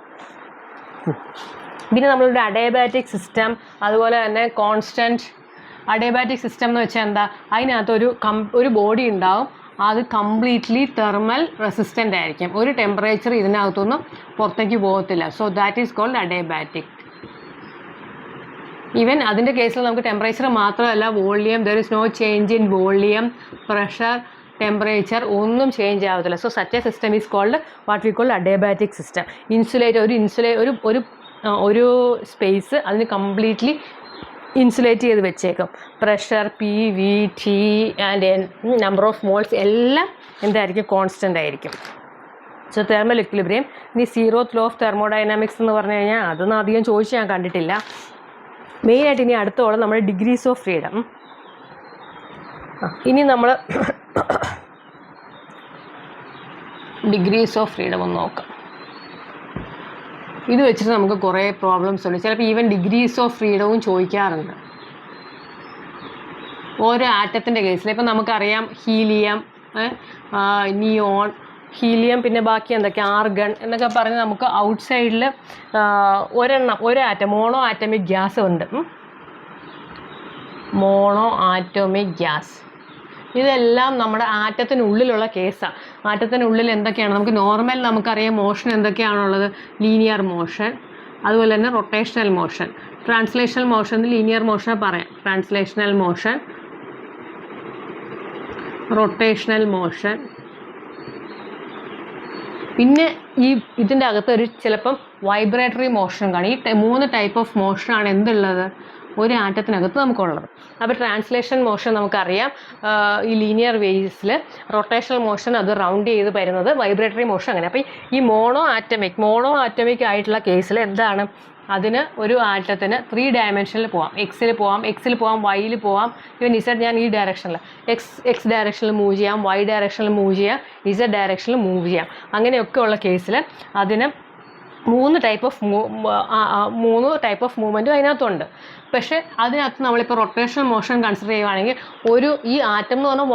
പിന്നെ നമ്മളുടെ അഡയബാറ്റിക് സിസ്റ്റം, അതുപോലെ തന്നെ കോൺസ്റ്റൻറ്റ് അഡയബാറ്റിക് സിസ്റ്റം എന്ന് വെച്ചാൽ എന്താ? അതിനകത്ത് ഒരു ബോഡി ഉണ്ടാവും, അത് കംപ്ലീറ്റ്ലി തെർമൽ റെസിസ്റ്റൻ്റ് ആയിരിക്കും. ഒരു ടെമ്പറേച്ചർ ഇതിനകത്തൊന്നും പുറത്തേക്ക് പോകത്തില്ല. So that is called adiabatic. Even അതിൻ്റെ കേസിൽ നമുക്ക് ടെമ്പറേച്ചർ മാത്രമല്ല, volume, there is no change in volume, pressure, temperature ഒന്നും ചേഞ്ച് ആവത്തില്ല. So such a system is called what we called adiabatic system. ഒരു സ്പേസ് അതിന് കംപ്ലീറ്റ്ലി ഇൻസുലേറ്റ് ചെയ്ത് വെച്ചേക്കും. Pressure, PV, T and number of moles എല്ലാം എന്തായിരിക്കും? കോൺസ്റ്റൻ്റ് ആയിരിക്കും. So thermal equilibrium. ഇനി 0th ലോ ഓഫ് തെർമോഡൈനാമിക്സ് എന്ന് പറഞ്ഞു കഴിഞ്ഞാൽ അതൊന്നും അധികം ചോദിച്ച് ഞാൻ കണ്ടിട്ടില്ല. മെയിനായിട്ട് ഇനി അടുത്തോളം നമ്മുടെ ഡിഗ്രീസ് ഓഫ് ഫ്രീഡം. ഇനി നമ്മൾ ഡിഗ്രീസ് ഓഫ് ഫ്രീഡം ഒന്ന് നോക്കാം. ഇത് വെച്ചിട്ട് നമുക്ക് കുറേ പ്രോബ്ലംസ് ഉണ്ട്. ചിലപ്പോൾ ഈവൻ ഡിഗ്രീസ് ഓഫ് ഫ്രീഡവും ചോദിക്കാറുണ്ട് ഓരോ ആറ്റത്തിൻ്റെ കേസിൽ. ഇപ്പം നമുക്കറിയാം ഹീലിയം, നിയോൺ, ഹീലിയം, പിന്നെ ബാക്കി എന്തൊക്കെ ആർഗൺ എന്നൊക്കെ പറഞ്ഞ് നമുക്ക് ഔട്ട് സൈഡിൽ ഒരു ആറ്റം മോണോ ആറ്റമിക് ഗ്യാസ് ഉണ്ട്. മോണോ ആറ്റോമിക് ഗ്യാസ് ഇതെല്ലാം നമ്മുടെ ആറ്റത്തിനുള്ളിലുള്ള കേസാണ്. ആറ്റത്തിനുള്ളിൽ എന്തൊക്കെയാണ് നമുക്ക് നോർമൽ നമുക്കറിയാം മോഷൻ എന്തൊക്കെയാണുള്ളത്, ലീനിയർ മോഷൻ, അതുപോലെ തന്നെ rotational motion. Translational motion linear മോഷനെ പറയാം, ട്രാൻസ്ലേഷണൽ മോഷൻ, റൊട്ടേഷണൽ മോഷൻ. പിന്നെ ഇതിൻ്റെ അകത്ത് ചിലപ്പം വൈബ്രേറ്ററി മോഷൻ കാണും. ഈ 3 ടൈപ്പ് ഓഫ് മോഷനാണ് എന്തുള്ളത് ഒരു ആറ്റത്തിനകത്ത് നമുക്കുള്ളത്. അപ്പോൾ ട്രാൻസ്ലേഷൻ മോഷൻ നമുക്കറിയാം ഈ ലീനിയർ വേസിൽ, റൊട്ടേഷണൽ മോഷൻ അത് റൗണ്ട് ചെയ്ത് വരുന്നത്, വൈബ്രേറ്ററി മോഷൻ അങ്ങനെ. അപ്പോൾ ഈ മോണോ ആറ്റമിക് ആയിട്ടുള്ള കേസിൽ എന്താണ്, അതിന് ഒരു ആറ്റത്തിന് 3 ഡയമെൻഷനിൽ പോവാം. എക്സിൽ പോവാം, വൈയിൽ പോവാം, ഇവൻ ഇസഡ് ഞാൻ ഈ ഡയറക്ഷനിൽ എക്സ് ഡയറക്ഷനിൽ മൂവ് ചെയ്യാം, വൈ ഡയറക്ഷനിൽ മൂവ് ചെയ്യാം, ഇസഡ് ഡയറക്ഷനിൽ മൂവ് ചെയ്യാം. അങ്ങനെയൊക്കെ ഉള്ള കേസിൽ അതിന് 3 ടൈപ്പ് ഓഫ് മൂവ്മെൻറ്റും അതിനകത്തുണ്ട്. പക്ഷേ അതിനകത്ത് നമ്മളിപ്പോൾ റൊട്ടേഷണൽ മോഷൻ കൺസിഡർ ചെയ്യുകയാണെങ്കിൽ ഈ ആറ്റം എന്ന് പറഞ്ഞാൽ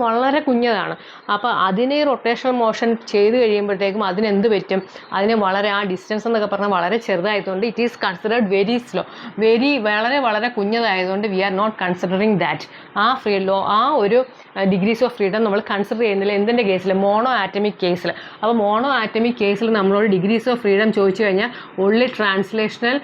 വളരെ കുഞ്ഞതാണ്. അപ്പോൾ അതിനെ ഈ റൊട്ടേഷണൽ മോഷൻ ചെയ്ത് കഴിയുമ്പോഴത്തേക്കും അതിനെന്ത് പറ്റും, അതിന് ആ ഡിസ്റ്റൻസ് എന്നൊക്കെ പറഞ്ഞാൽ വളരെ ചെറുതായതുകൊണ്ട് it is considered very slow, വളരെ കുഞ്ഞതായതുകൊണ്ട് we are not considering that. ആ ഒരു ഡിഗ്രീസ് ഓഫ് ഫ്രീഡം നമ്മൾ കൺസിഡർ ചെയ്യുന്നില്ല. എന്തിൻ്റെ കേസിൽ, മോണോ ആറ്റമിക് കേസിൽ. അപ്പോൾ മോണോ ആറ്റമിക് കേസിൽ നമ്മളോട് ഡിഗ്രീസ് ഓഫ് ഫ്രീഡം ചോദിച്ചു കഴിഞ്ഞാൽ ഓൺലി ട്രാൻസ്ലേഷൻ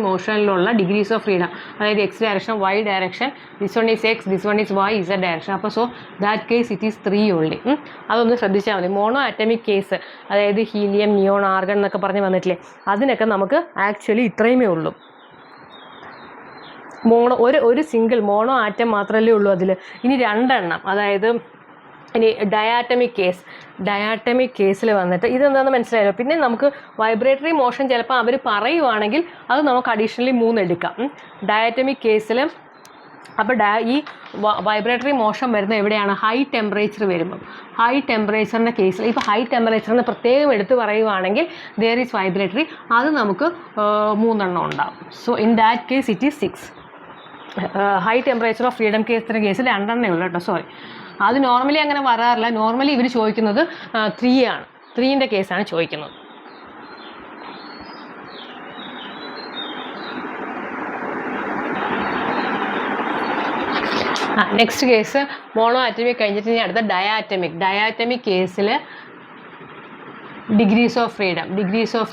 മോഷനിലുള്ള ഡിഗ്രീസ് ഓഫ് ഫ്രീഡം, അതായത് X direction, Y direction, this one is X, this one is Y, Z direction. അപ്പോൾ so that case it is 3 only. അതൊന്ന് ശ്രദ്ധിച്ചാൽ മതി. മോണോ ആറ്റമിക് കേസ്, അതായത് ഹീലിയം, നിയോൺ, ആർഗൺ എന്നൊക്കെ പറഞ്ഞ് വന്നിട്ടില്ലേ, അതിനൊക്കെ നമുക്ക് ആക്ച്വലി ഇത്രയുമേ ഉള്ളൂ. ഒരു സിംഗിൾ മോണോ ആറ്റം മാത്രമല്ലേ ഉള്ളൂ അതിൽ. ഇനി 2 എണ്ണം, അതായത് ഇനി ഡയാറ്റമിക് കേസിൽ വന്നിട്ട് ഇതെന്താണെന്ന് മനസ്സിലായല്ലോ. പിന്നെ നമുക്ക് വൈബ്രേറ്ററി മോഷൻ ചിലപ്പോൾ അവർ പറയുവാണെങ്കിൽ അത് നമുക്ക് അഡീഷണലി 3 എടുക്കാം ഡയാറ്റമിക് കേസിൽ. അപ്പോൾ ഈ വൈബ്രേറ്ററി മോഷൻ വരുന്നത് എവിടെയാണ്, ഹൈ ടെമ്പറേച്ചർ വരുമ്പം. ഹൈ ടെമ്പറേച്ചറിൻ്റെ കേസിൽ, ഇപ്പോൾ ഹൈ ടെമ്പറേച്ചറിന് പ്രത്യേകം എടുത്ത് പറയുവാണെങ്കിൽ ദെയർ ഈസ് വൈബ്രേറ്ററി, അത് നമുക്ക് 3 എണ്ണം ഉണ്ടാവും. So in that case it is 6. High temperature of freedom കേസിൻ്റെ കേസിൽ 2 എണ്ണേ ഉള്ളൂ കേട്ടോ, സോറി. അത് നോർമലി അങ്ങനെ വരാറില്ല. നോർമലി ഇവർ ചോദിക്കുന്നത് 3 ആണ്, 3ൻ്റെ കേസാണ് ചോദിക്കുന്നത്. നെക്സ്റ്റ് കേസ് മോണോ ആറ്റമിക് കഴിഞ്ഞിട്ട് ഇനി അടുത്ത ഡയാറ്റമിക് കേസിൽ ഡിഗ്രീസ് ഓഫ്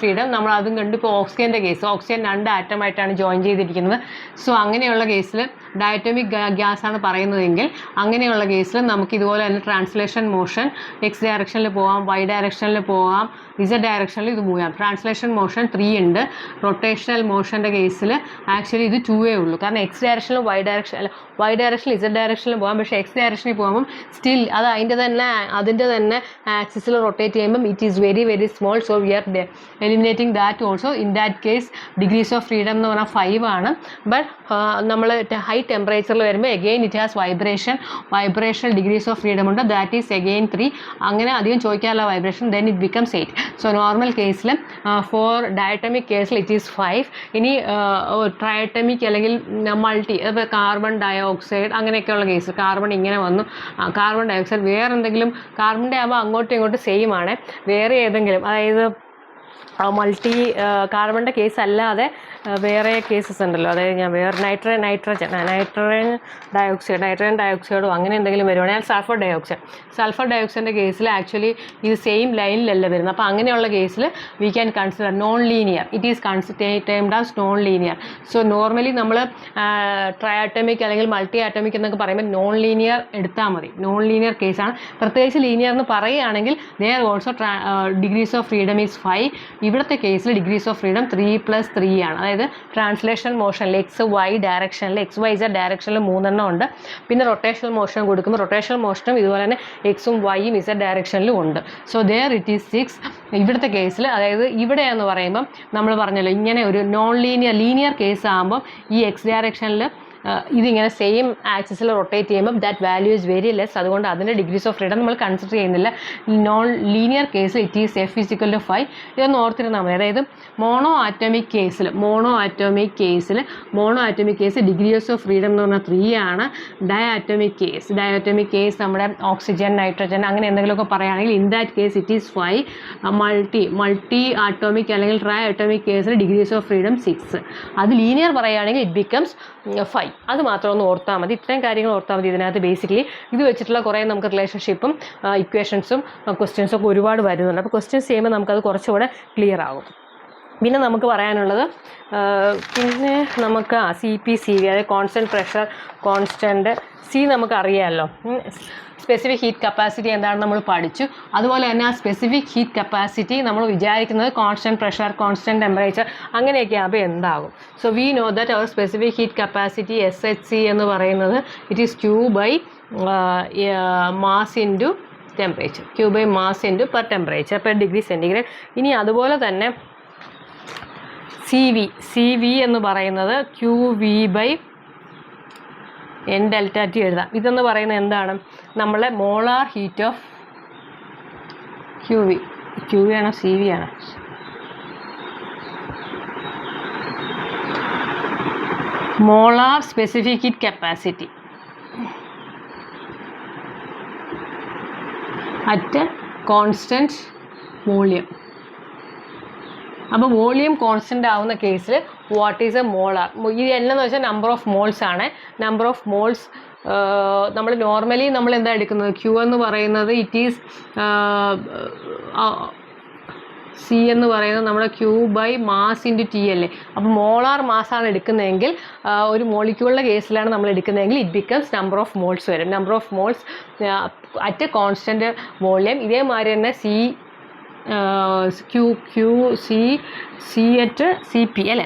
ഫ്രീഡം നമ്മൾ അതും കണ്ടു. ഇപ്പോൾ ഓക്സിജൻ്റെ കേസ്, ഓക്സിജൻ 2 ആറ്റമായിട്ടാണ് ജോയിൻ ചെയ്തിരിക്കുന്നത്. സോ അങ്ങനെയുള്ള കേസിൽ ഡയറ്റമിക് ഗ്യാസ് ആണ് പറയുന്നതെങ്കിൽ അങ്ങനെയുള്ള കേസിൽ നമുക്ക് ഇതുപോലെ തന്നെ ട്രാൻസ്ലേഷൻ മോഷൻ എക്സ് ഡയറക്ഷനിൽ പോകാം, വൈ ഡയറക്ഷനിൽ പോകാം, ഇസഡ് ഡയറക്ഷനിൽ ഇത് മൂവ് ചെയ്യാം. ട്രാൻസ്ലേഷൻ മോഷൻ 3 ഉണ്ട്. റൊട്ടേഷണൽ മോഷൻ്റെ കേസിൽ ആക്ച്വലി ഇത് 2 ഉള്ളൂ. കാരണം എക്സ് ഡയറക്ഷനിലും വൈ ഡയറക്ഷനിൽ ഇസഡ് ഡയറക്ഷനിൽ പോകാം. പക്ഷേ എക്സ് ഡയറക്ഷനിൽ പോകുമ്പം സ്റ്റിൽ അത് അതിൻ്റെ തന്നെ ആക്സിസിൽ റൊട്ടേറ്റ് ചെയ്യുമ്പം it is very small. So we are eliminating that also. In that case degrees of freedom എന്ന് പറഞ്ഞാൽ 5 ആണ്. ബട്ട് നമ്മൾ ഹൈ ടെമ്പറേച്ചറിൽ വരുമ്പോൾ again it has vibrational degrees of freedom ഉണ്ട്. That is again 3. അങ്ങനെ അധികം ചോദിക്കാനുള്ള vibration, then it becomes 8. So normal കേസിൽ ഫോർ ഡയറ്റമിക് കേസിൽ ഇറ്റ് ഈസ് 5. ഇനി ട്രയറ്റമിക് അല്ലെങ്കിൽ മൾട്ടി, കാർബൺ ഡയോക്സൈഡ് അങ്ങനെയൊക്കെയുള്ള കേസ്, കാർബൺ ഇങ്ങനെ വന്നു, കാർബൺ ഡയോക്സൈഡ് വേറെ എന്തെങ്കിലും, കാർബണിൻ്റെ ആകുമ്പോൾ അങ്ങോട്ടും ഇങ്ങോട്ടും സെയിം ആണ്, വേറെ ഏതെങ്കിലും, അതായത് കാർബണിൻ്റെ കേസ് അല്ലാതെ വേറെ കേസസ് ഉണ്ടല്ലോ, അതായത് ഞാൻ വേറെ നൈട്രജൻ ഡയോക്സൈഡോ അങ്ങനെ എന്തെങ്കിലും വരുവാണെങ്കിൽ സൾഫർ ഡയോക്സൈഡിൻ്റെ കേസിൽ ആക്ച്വലി ഇത് സെയിം ലൈനിലല്ല വരുന്നത്. അപ്പോൾ അങ്ങനെയുള്ള കേസിൽ V can consider non linear. It is termed as non linear. So normally നമ്മൾ ട്രയാറ്റമിക് അല്ലെങ്കിൽ മൾട്ടി ആറ്റമിക് എന്നൊക്കെ പറയുമ്പോൾ നോൺ ലീനിയർ എടുത്താൽ മതി. നോൺ ലീനിയർ കേസാണ്. പ്രത്യേകിച്ച് ലീനിയർ എന്ന് പറയുകയാണെങ്കിൽ there also degrees of freedom is 5. ഇവിടുത്തെ കേസിൽ ഡിഗ്രീസ് ഓഫ് ഫ്രീഡം 3+3 ആണ്. അതായത് ട്രാൻസ്ലേഷൻ മോഷനിൽ എക്സ് വൈ ഇസഡ് ഡയറക്ഷനിൽ 3 എണ്ണം ഉണ്ട്. പിന്നെ റൊട്ടേഷണൽ മോഷൻ കൊടുക്കുമ്പോൾ റൊട്ടേഷണൽ മോഷനും ഇതുപോലെ തന്നെ എക്സും വൈയും ഇസഡ് ഡയറക്ഷനിലും ഉണ്ട്. So there it is 6. ഇവിടുത്തെ കേസിൽ, അതായത് ഇവിടെ എന്ന് പറയുമ്പം നമ്മൾ പറഞ്ഞല്ലോ ഇങ്ങനെ ഒരു നോൺ ലീനിയർ കേസ് ആകുമ്പോൾ ഈ എക്സ് ഡയറക്ഷനിൽ ഇതിങ്ങനെ സെയിം ആക്സിസിൽ റൊട്ടേറ്റ് ചെയ്യുമ്പോൾ that value is very less. അതുകൊണ്ട് അതിൻ്റെ ഡിഗ്രീസ് ഓഫ് ഫ്രീഡം നമ്മൾ കൺസിഡർ ചെയ്യുന്നില്ല. നോൺ ലീനിയർ കേസിൽ ഇറ്റ് ഈസ് F = 5. ഇതൊന്ന് ഓർത്തിരുന്നാൽ മതി. അതായത് മോണോ ആറ്റോമിക് കേസിൽ ഡിഗ്രീസ് ഓഫ് ഫ്രീഡം എന്ന് പറഞ്ഞാൽ 3 ആണ്. ഡയാറ്റോമിക് കേസ് നമ്മുടെ ഓക്സിജൻ, നൈട്രജൻ അങ്ങനെ എന്തെങ്കിലുമൊക്കെ പറയുകയാണെങ്കിൽ in that case it is 5. Multi atomic അല്ലെങ്കിൽ ട്രൈ ആറ്റോമിക് കേസിൽ ഡിഗ്രീസ് ഓഫ് ഫ്രീഡം 6. അത് ലീനിയർ പറയുകയാണെങ്കിൽ ഇറ്റ് ബിക്കംസ് 5. അത് മാത്രം ഒന്ന് ഓർത്താൽ മതി. ഇത്രയും കാര്യങ്ങൾ ഓർത്താൽ മതി. ഇതിനകത്ത് ബേസിക്കലി ഇത് വെച്ചിട്ടുള്ള കുറേ നമുക്ക് റിലേഷൻഷിപ്പും ഇക്വേഷൻസും ക്വസ്റ്റ്യൻസും ഒക്കെ ഒരുപാട് വരുന്നുണ്ട്. അപ്പോൾ ക്വസ്റ്റ്യൻസ് ചെയ്യുമ്പോൾ നമുക്കത് കുറച്ചുകൂടെ ക്ലിയർ ആകും. പിന്നെ നമുക്ക് പറയാനുള്ളത് പിന്നെ നമുക്ക് CP CV അതായത് കോൺസ്റ്റൻറ്റ് പ്രഷർ, കോൺസ്റ്റൻറ്റ് നമുക്ക് അറിയാമല്ലോ. സ്പെസിഫിക് ഹീറ്റ് കപ്പാസിറ്റി എന്താണെന്ന് നമ്മൾ പഠിച്ചു. അതുപോലെ തന്നെ ആ സ്പെസിഫിക് ഹീറ്റ് കപ്പാസിറ്റി നമ്മൾ വിചാരിക്കുന്നത് കോൺസ്റ്റൻറ്റ് പ്രഷർ, കോൺസ്റ്റൻറ്റ് ടെമ്പറേച്ചർ അങ്ങനെയൊക്കെ ആകുമ്പോൾ എന്താകും. So we know that our specific heat capacity SHC എന്ന് പറയുന്നത് it is Q by mass into temperature, Q by mass into per temperature per degree centigrade. ഇനി അതുപോലെ തന്നെ CV എന്ന് പറയുന്നത് QV by N∆T എഴുതാം. ഇതെന്ന് പറയുന്നത് എന്താണ്? നമ്മളെ മോളാർ ഹീറ്റ് ഓഫ് QV ആണോ CV ആണോ? Molar specific heat capacity at constant volume. അപ്പോൾ വോളിയം കോൺസ്റ്റൻ്റ് ആവുന്ന കേസിൽ വാട്ട് ഈസ് എ മോളാർ? ഇത് എന്നാന്ന് വെച്ചാൽ നമ്പർ ഓഫ് മോൾസ് ആണ്. നമ്പർ ഓഫ് മോൾസ് നമ്മൾ നോർമലി നമ്മൾ എന്താ എടുക്കുന്നത്? Q എന്ന് പറയുന്നത് ഇറ്റ് ഈസ് C എന്ന് പറയുന്നത് നമ്മുടെ Q by mass into T അല്ലേ. അപ്പോൾ മോളാർ മാസ്സാണ് എടുക്കുന്നതെങ്കിൽ ഒരു മോളിക്യൂളിൻ്റെ കേസിലാണ് നമ്മൾ എടുക്കുന്നതെങ്കിൽ it becomes number of moles വരും. Number of moles at constant volume. ഇതേമാതിരി തന്നെ C at CP അല്ലേ.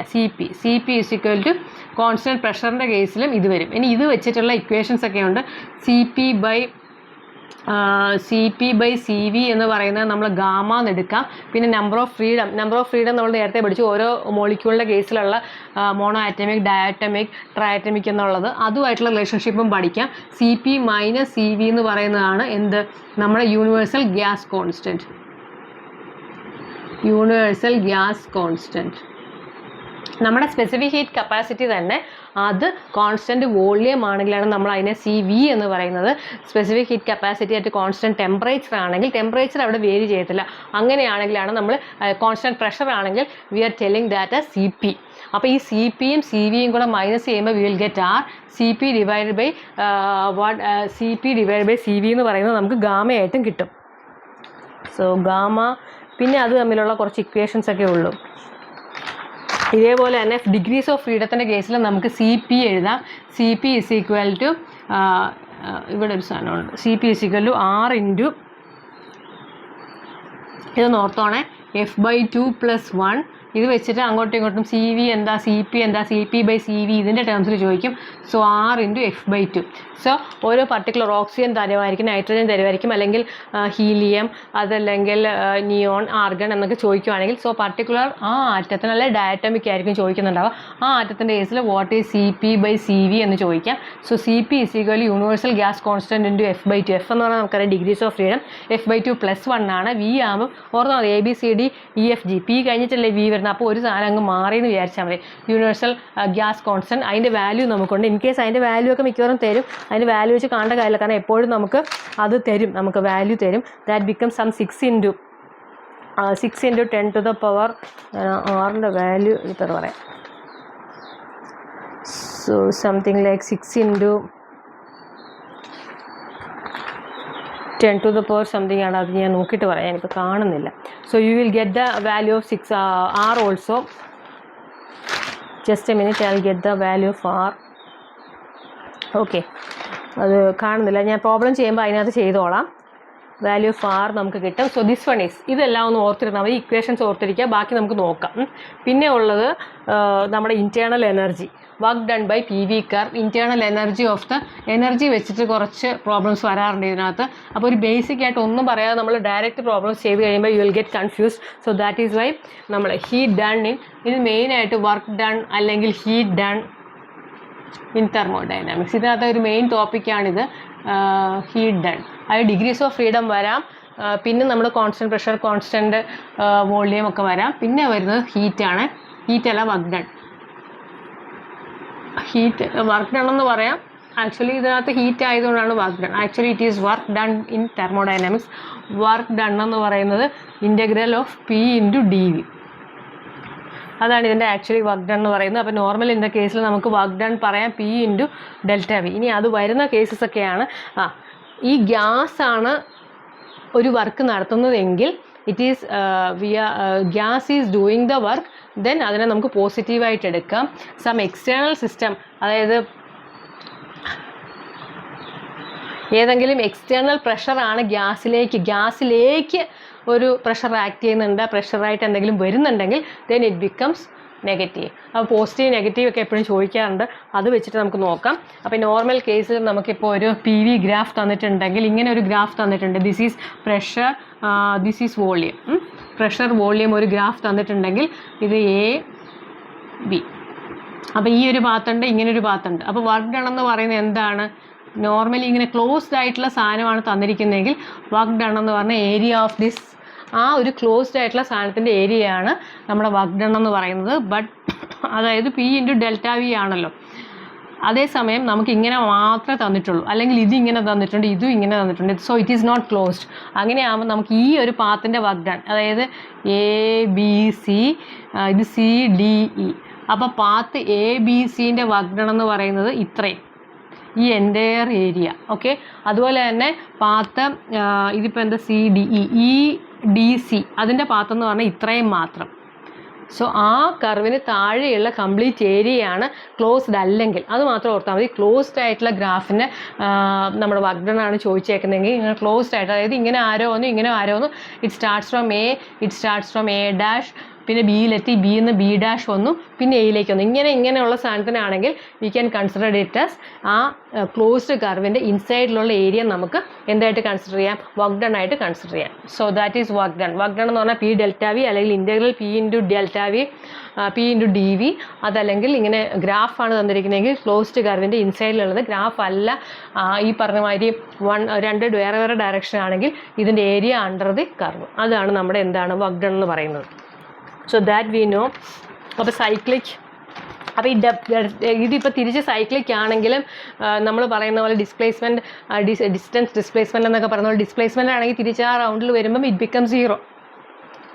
CP is equal to constant പ്രഷറിൻ്റെ കേസിലും ഇത് വരും. ഇനി ഇത് വെച്ചിട്ടുള്ള ഇക്വേഷൻസ് ഒക്കെ ഉണ്ട്. CP by CV എന്ന് പറയുന്നത് നമ്മൾ ഗാമ എന്ന് എടുക്കാം. പിന്നെ നമ്പർ ഓഫ് ഫ്രീഡം നമ്മൾ നേരത്തെ പഠിച്ചു. ഓരോ മോളിക്യൂളിൻ്റെ കേസിലുള്ള മോണോ ആറ്റമിക്, ഡയാറ്റമിക്, ട്രയാറ്റമിക് എന്നുള്ളത് അതുമായിട്ടുള്ള റിലേഷൻഷിപ്പും പഠിക്കാം. CP - CV എന്ന് പറയുന്നതാണ് എന്ത്? നമ്മുടെ യൂണിവേഴ്സൽ ഗ്യാസ് കോൺസ്റ്റൻറ്റ്. നമ്മുടെ സ്പെസിഫിക് ഹീറ്റ് കപ്പാസിറ്റി തന്നെ അത് കോൺസ്റ്റൻറ്റ് വോളിയം ആണെങ്കിലാണ് നമ്മൾ അതിനെ CV എന്ന് പറയുന്നത്. സ്പെസിഫിക് ഹീറ്റ് കപ്പാസിറ്റി ആയിട്ട് കോൺസ്റ്റൻറ്റ് ടെമ്പറേച്ചർ ആണെങ്കിൽ ടെമ്പറേച്ചർ അവിടെ വേരി ചെയ്യത്തില്ല. അങ്ങനെയാണെങ്കിലാണ് നമ്മൾ കോൺസ്റ്റൻറ്റ് പ്രഷർ ആണെങ്കിൽ we are telling that as CP. അപ്പോൾ ഈ CPയും CVയും കൂടെ മൈനസ് ചെയ്യുമ്പോൾ we will get R. CP divided by CV എന്ന് പറയുന്നത് നമുക്ക് ഗാമയായിട്ടും കിട്ടും. So gamma. പിന്നെ അത് തമ്മിലുള്ള കുറച്ച് ഇക്വേഷൻസ് ഒക്കെ ഉള്ളൂ. ഇതേപോലെ തന്നെ ഡിഗ്രീസ് ഓഫ് ഫ്രീഡത്തിൻ്റെ കേസിൽ നമുക്ക് CP എഴുതാം. CP is equal to ഇവിടെ ഒരു സാധനമുണ്ട്. CP is equal to R into ഇതൊന്ന് ഓർത്തോണേ F/2 + 1. ഇത് വെച്ചിട്ട് അങ്ങോട്ടും ഇങ്ങോട്ടും CV എന്താ, CP എന്താ, CP by CV ഇതിൻ്റെ ടേംസിൽ ചോദിക്കും. So R into F/2. So ഓരോ പർട്ടിക്കുലർ ഓക്സിജൻ തരുമായിരിക്കും, നൈട്രജൻ തരുമായിരിക്കും, അല്ലെങ്കിൽ ഹീലിയം, അതല്ലെങ്കിൽ നിയോൺ, ആർഗൺ എന്നൊക്കെ ചോദിക്കുവാണെങ്കിൽ സോ പർട്ടിക്കുലർ ആ ആറ്റത്തിന് അല്ലെങ്കിൽ ഡയാറ്റമിക് ആയിരിക്കും ചോദിക്കുന്നുണ്ടാവുക. ആ ആറ്റത്തിൻ്റെ കേസിൽ what is CP by CV എന്ന് ചോദിക്കാം. So CP is equal to universal gas constant into F/2. F എന്ന് പറഞ്ഞാൽ നമുക്കറിയാം ഡിഗ്രീസ് ഓഫ് ഫ്രീഡം. F/2 + 1 ആണ്. V ആകുമ്പോൾ ഓർത്താൽ മതി ABCDEFG. P കഴിഞ്ഞിട്ടല്ലേ V വരുന്നത്. അപ്പോൾ ഒരു സാധനം അങ്ങ് മാറിയെന്ന് വിചാരിച്ചാൽ മതി. യൂണിവേഴ്സൽ ഗ്യാസ് കോൺസ്റ്റൻറ്റ് അതിൻ്റെ വാല്യൂ നമുക്കുണ്ട്. ഇൻ കേസ് അതിൻ്റെ വാല്യൂ ഒക്കെ മിക്കവാറും തരും. അതിൻ്റെ വാല്യൂ വെച്ച് കാണേണ്ട കാര്യമില്ല, കാരണം എപ്പോഴും നമുക്ക് അത് തരും, നമുക്ക് വാല്യൂ തരും. That become some 6 into 10 to the power ആറിൻ്റെ വാല്യൂ ഇത്ര പറയാം. So something like 6 into 10 to the power something ആണ്. അത് ഞാൻ നോക്കിയിട്ട് പറയാം, എനിക്ക് കാണുന്നില്ല. So you will get the value of 6 R also. Just a minute, I will get the value of R. Okay, അത് കാണുന്നില്ല. ഞാൻ പ്രോബ്ലം ചെയ്യുമ്പോൾ അതിനകത്ത് ചെയ്തോളാം. വാല്യൂ ഓഫ് R നമുക്ക് കിട്ടും. സോ ദിസ് വൺ ഈസ്, ഇതെല്ലാം ഒന്ന് ഓർത്തിരുന്നാൽ മതി. ഇക്വേഷൻസ് ഓർത്തിരിക്കുക, ബാക്കി നമുക്ക് നോക്കാം. പിന്നെ ഉള്ളത് നമ്മുടെ internal energy work done by PV curve. Internal energy of the energy വെച്ചിട്ട് കുറച്ച് പ്രോബ്ലംസ് വരാറുണ്ട് ഇതിനകത്ത്. അപ്പോൾ ഒരു ബേസിക് ആയിട്ട് ഒന്നും പറയാതെ നമ്മൾ ഡയറക്റ്റ് പ്രോബ്ലംസ് ചെയ്ത് കഴിയുമ്പോൾ you will get confused. So that is why നമ്മൾ ഹീറ്റ് ഡൺ ഇത് മെയിനായിട്ട് വർക്ക് ഡൺ അല്ലെങ്കിൽ ഹീറ്റ് ഡൺ ഇൻ തെർമോഡൈനാമിക്സ്. ഇതിനകത്ത് ഒരു മെയിൻ ടോപ്പിക്കാണിത്, ഹീറ്റ് ഡൺ. അത് ഡിഗ്രീസ് ഓഫ് ഫ്രീഡം വരാം, പിന്നെ നമ്മൾ കോൺസ്റ്റൻറ്റ് പ്രഷർ, കോൺസ്റ്റൻറ്റ് വോളിയം ഒക്കെ വരാം. പിന്നെ വരുന്നത് ഹീറ്റാണ്. ഹീറ്റ് അല്ല, work done. Heat work done എന്ന് പറയാം. ആക്ച്വലി ഇതിനകത്ത് ഹീറ്റ് ആയതുകൊണ്ടാണ് work done. Actually it is work done in thermodynamics. Work done എന്ന് പറയുന്നത് integral of P into D V. അതാണ് ഇതിൻ്റെ ആക്ച്വലി വർക്ക് ഡൺ എന്ന് പറയുന്നത്. അപ്പോൾ നോർമൽ ഇൻ്റെ കേസിൽ നമുക്ക് വർക്ക് ഡൺ പറയാം പി ഇൻറ്റു ഡെൽറ്റ വി. ഇനി അത് വരുന്ന കേസസ് ഒക്കെയാണ്, ഈ ഗ്യാസ് ആണ് ഒരു വർക്ക് നടത്തുന്നതെങ്കിൽ it is gas is doing the work, then അതിനെ നമുക്ക് പോസിറ്റീവായിട്ട് എടുക്കാം. സം എക്സ്റ്റേണൽ സിസ്റ്റം, അതായത് ഏതെങ്കിലും എക്സ്റ്റേണൽ പ്രഷറാണ് ഗ്യാസിലേക്ക് ഒരു പ്രഷർ ആക്ട് ചെയ്യുന്നുണ്ട്, പ്രഷറായിട്ട് എന്തെങ്കിലും വരുന്നുണ്ടെങ്കിൽ ദെൻ ഇറ്റ് ബിക്കംസ് നെഗറ്റീവ്. അപ്പോൾ പോസിറ്റീവ് നെഗറ്റീവ് ഒക്കെ എപ്പോഴും ചോദിക്കാറുണ്ട്, അത് വെച്ചിട്ട് നമുക്ക് നോക്കാം. അപ്പോൾ നോർമൽ കേസിൽ നമുക്കിപ്പോൾ ഒരു പി വി ഗ്രാഫ് തന്നിട്ടുണ്ടെങ്കിൽ, ഇങ്ങനെ ഒരു ഗ്രാഫ് തന്നിട്ടുണ്ട്, this is pressure, this is volume. Pressure volume ഒരു ഗ്രാഫ് തന്നിട്ടുണ്ടെങ്കിൽ ഇത് എ ബി. അപ്പോൾ ഈ ഒരു ഭാഗത്തുണ്ട്, ഇങ്ങനെ ഒരു ഭാഗത്തുണ്ട്. അപ്പോൾ വർക്ക് ഡൺ എന്ന് പറയുന്നത് എന്താണ്? നോർമലി ഇങ്ങനെ ക്ലോസ്ഡ് ആയിട്ടുള്ള സാധനമാണ് തന്നിരിക്കുന്നതെങ്കിൽ വർക്ക് ഡൺ എന്ന് പറഞ്ഞാൽ ഏരിയ ഓഫ് ദിസ്, ആ ഒരു ക്ലോസ്ഡ് ആയിട്ടുള്ള സാധനത്തിൻ്റെ ഏരിയയാണ് നമ്മുടെ വർക്ക് ഡൺ എന്ന് പറയുന്നത്. ബട്ട് അതായത് പി ഇൻറ്റു ഡെൽറ്റ വി ആണല്ലോ. അതേസമയം നമുക്ക് ഇങ്ങനെ മാത്രമേ തന്നിട്ടുള്ളൂ, അല്ലെങ്കിൽ ഇതിങ്ങനെ തന്നിട്ടുണ്ട്, ഇതും ഇങ്ങനെ തന്നിട്ടുണ്ട്. So it is not closed. അങ്ങനെയാകുമ്പോൾ നമുക്ക് ഈ ഒരു പാത്തിൻ്റെ വർക്ക് ഡൺ, അതായത് എ ബി സി, ഇത് സി ഡി ഇ. അപ്പോൾ പാത്ത് എ ബി സിൻ്റെ വർക്ക് ഡൺ എന്ന് പറയുന്നത് ഇത്രയും, ഈ എൻ്റയർ ഏരിയ. ഓക്കെ, അതുപോലെ തന്നെ പാത്ത് ഇതിപ്പോൾ എന്താ സി ഡി ഇ, ഈ ഡി സി അതിൻ്റെ പാത്ത് എന്ന് പറഞ്ഞാൽ ഇത്രയും മാത്രം. സോ ആ കർവിന് താഴെയുള്ള കംപ്ലീറ്റ് ഏരിയയാണ് ക്ലോസ്ഡ് അല്ലെങ്കിൽ. അത് മാത്രം ഓർത്താൽ മതി. ക്ലോസ്ഡ് ആയിട്ടുള്ള ഗ്രാഫിന് നമ്മുടെ വർക്ക് ഡൺ ആണ് ചോദിച്ചേക്കുന്നതെങ്കിൽ ഇങ്ങനെ ക്ലോസ്ഡ് ആയിട്ട്, അതായത് ഇങ്ങനെ ആരോ വന്നു, ഇങ്ങനെ ആരോ വന്നു, it starts from A dash, പിന്നെ ബിയിലെത്തി, ബിയിൽ നിന്ന് ബി ഡാഷ് വന്നു, പിന്നെ എയിലേക്ക് വന്നു. ഇങ്ങനെയുള്ള സാധനത്തിനാണെങ്കിൽ we can consider it as ആ ക്ലോസ്ഡ് കർവിൻ്റെ ഇൻസൈഡിലുള്ള ഏരിയ നമുക്ക് എന്തായിട്ട് കൺസിഡർ ചെയ്യാം? വർക്ക് ഡൺ ആയിട്ട് കൺസിഡർ ചെയ്യാം. So that is work done. Work done എന്ന് പറഞ്ഞാൽ പി ഡെൽറ്റ വി, അല്ലെങ്കിൽ integral P into delta V, P into D V. അതല്ലെങ്കിൽ ഇങ്ങനെ ഗ്രാഫാണ് തന്നിരിക്കുന്നതെങ്കിൽ ക്ലോസ്ഡ് കർവിൻ്റെ ഇൻസൈഡിലുള്ളത്, ഗ്രാഫ് അല്ല ഈ പറഞ്ഞ മാതിരി രണ്ട് വേറെ വേറെ ഡയറക്ഷൻ ആണെങ്കിൽ ഇതിൻ്റെ ഏരിയ അണ്ടർ ദി കർവ്. അതാണ് നമ്മുടെ എന്താണ് വർക്ക് ഡൺ എന്ന് പറയുന്നത്. So that we know. അപ്പോൾ സൈക്ലിക്, അപ്പോൾ ഇതിപ്പോൾ തിരിച്ച് സൈക്ലിക് ആണെങ്കിലും നമ്മൾ പറയുന്ന പോലെ ഡിസ്പ്ലേസ്മെൻറ്റ്, ഡിസ്റ്റൻസ് ഡിസ്പ്ലേസ്മെൻറ്റ് എന്നൊക്കെ പറയുന്ന പോലെ ഡിസ്പ്ലേസ്മെൻറ്റ് ആണെങ്കിൽ തിരിച്ച് ആ റൗണ്ടിൽ വരുമ്പം ഇറ്റ് ബിക്കം 0.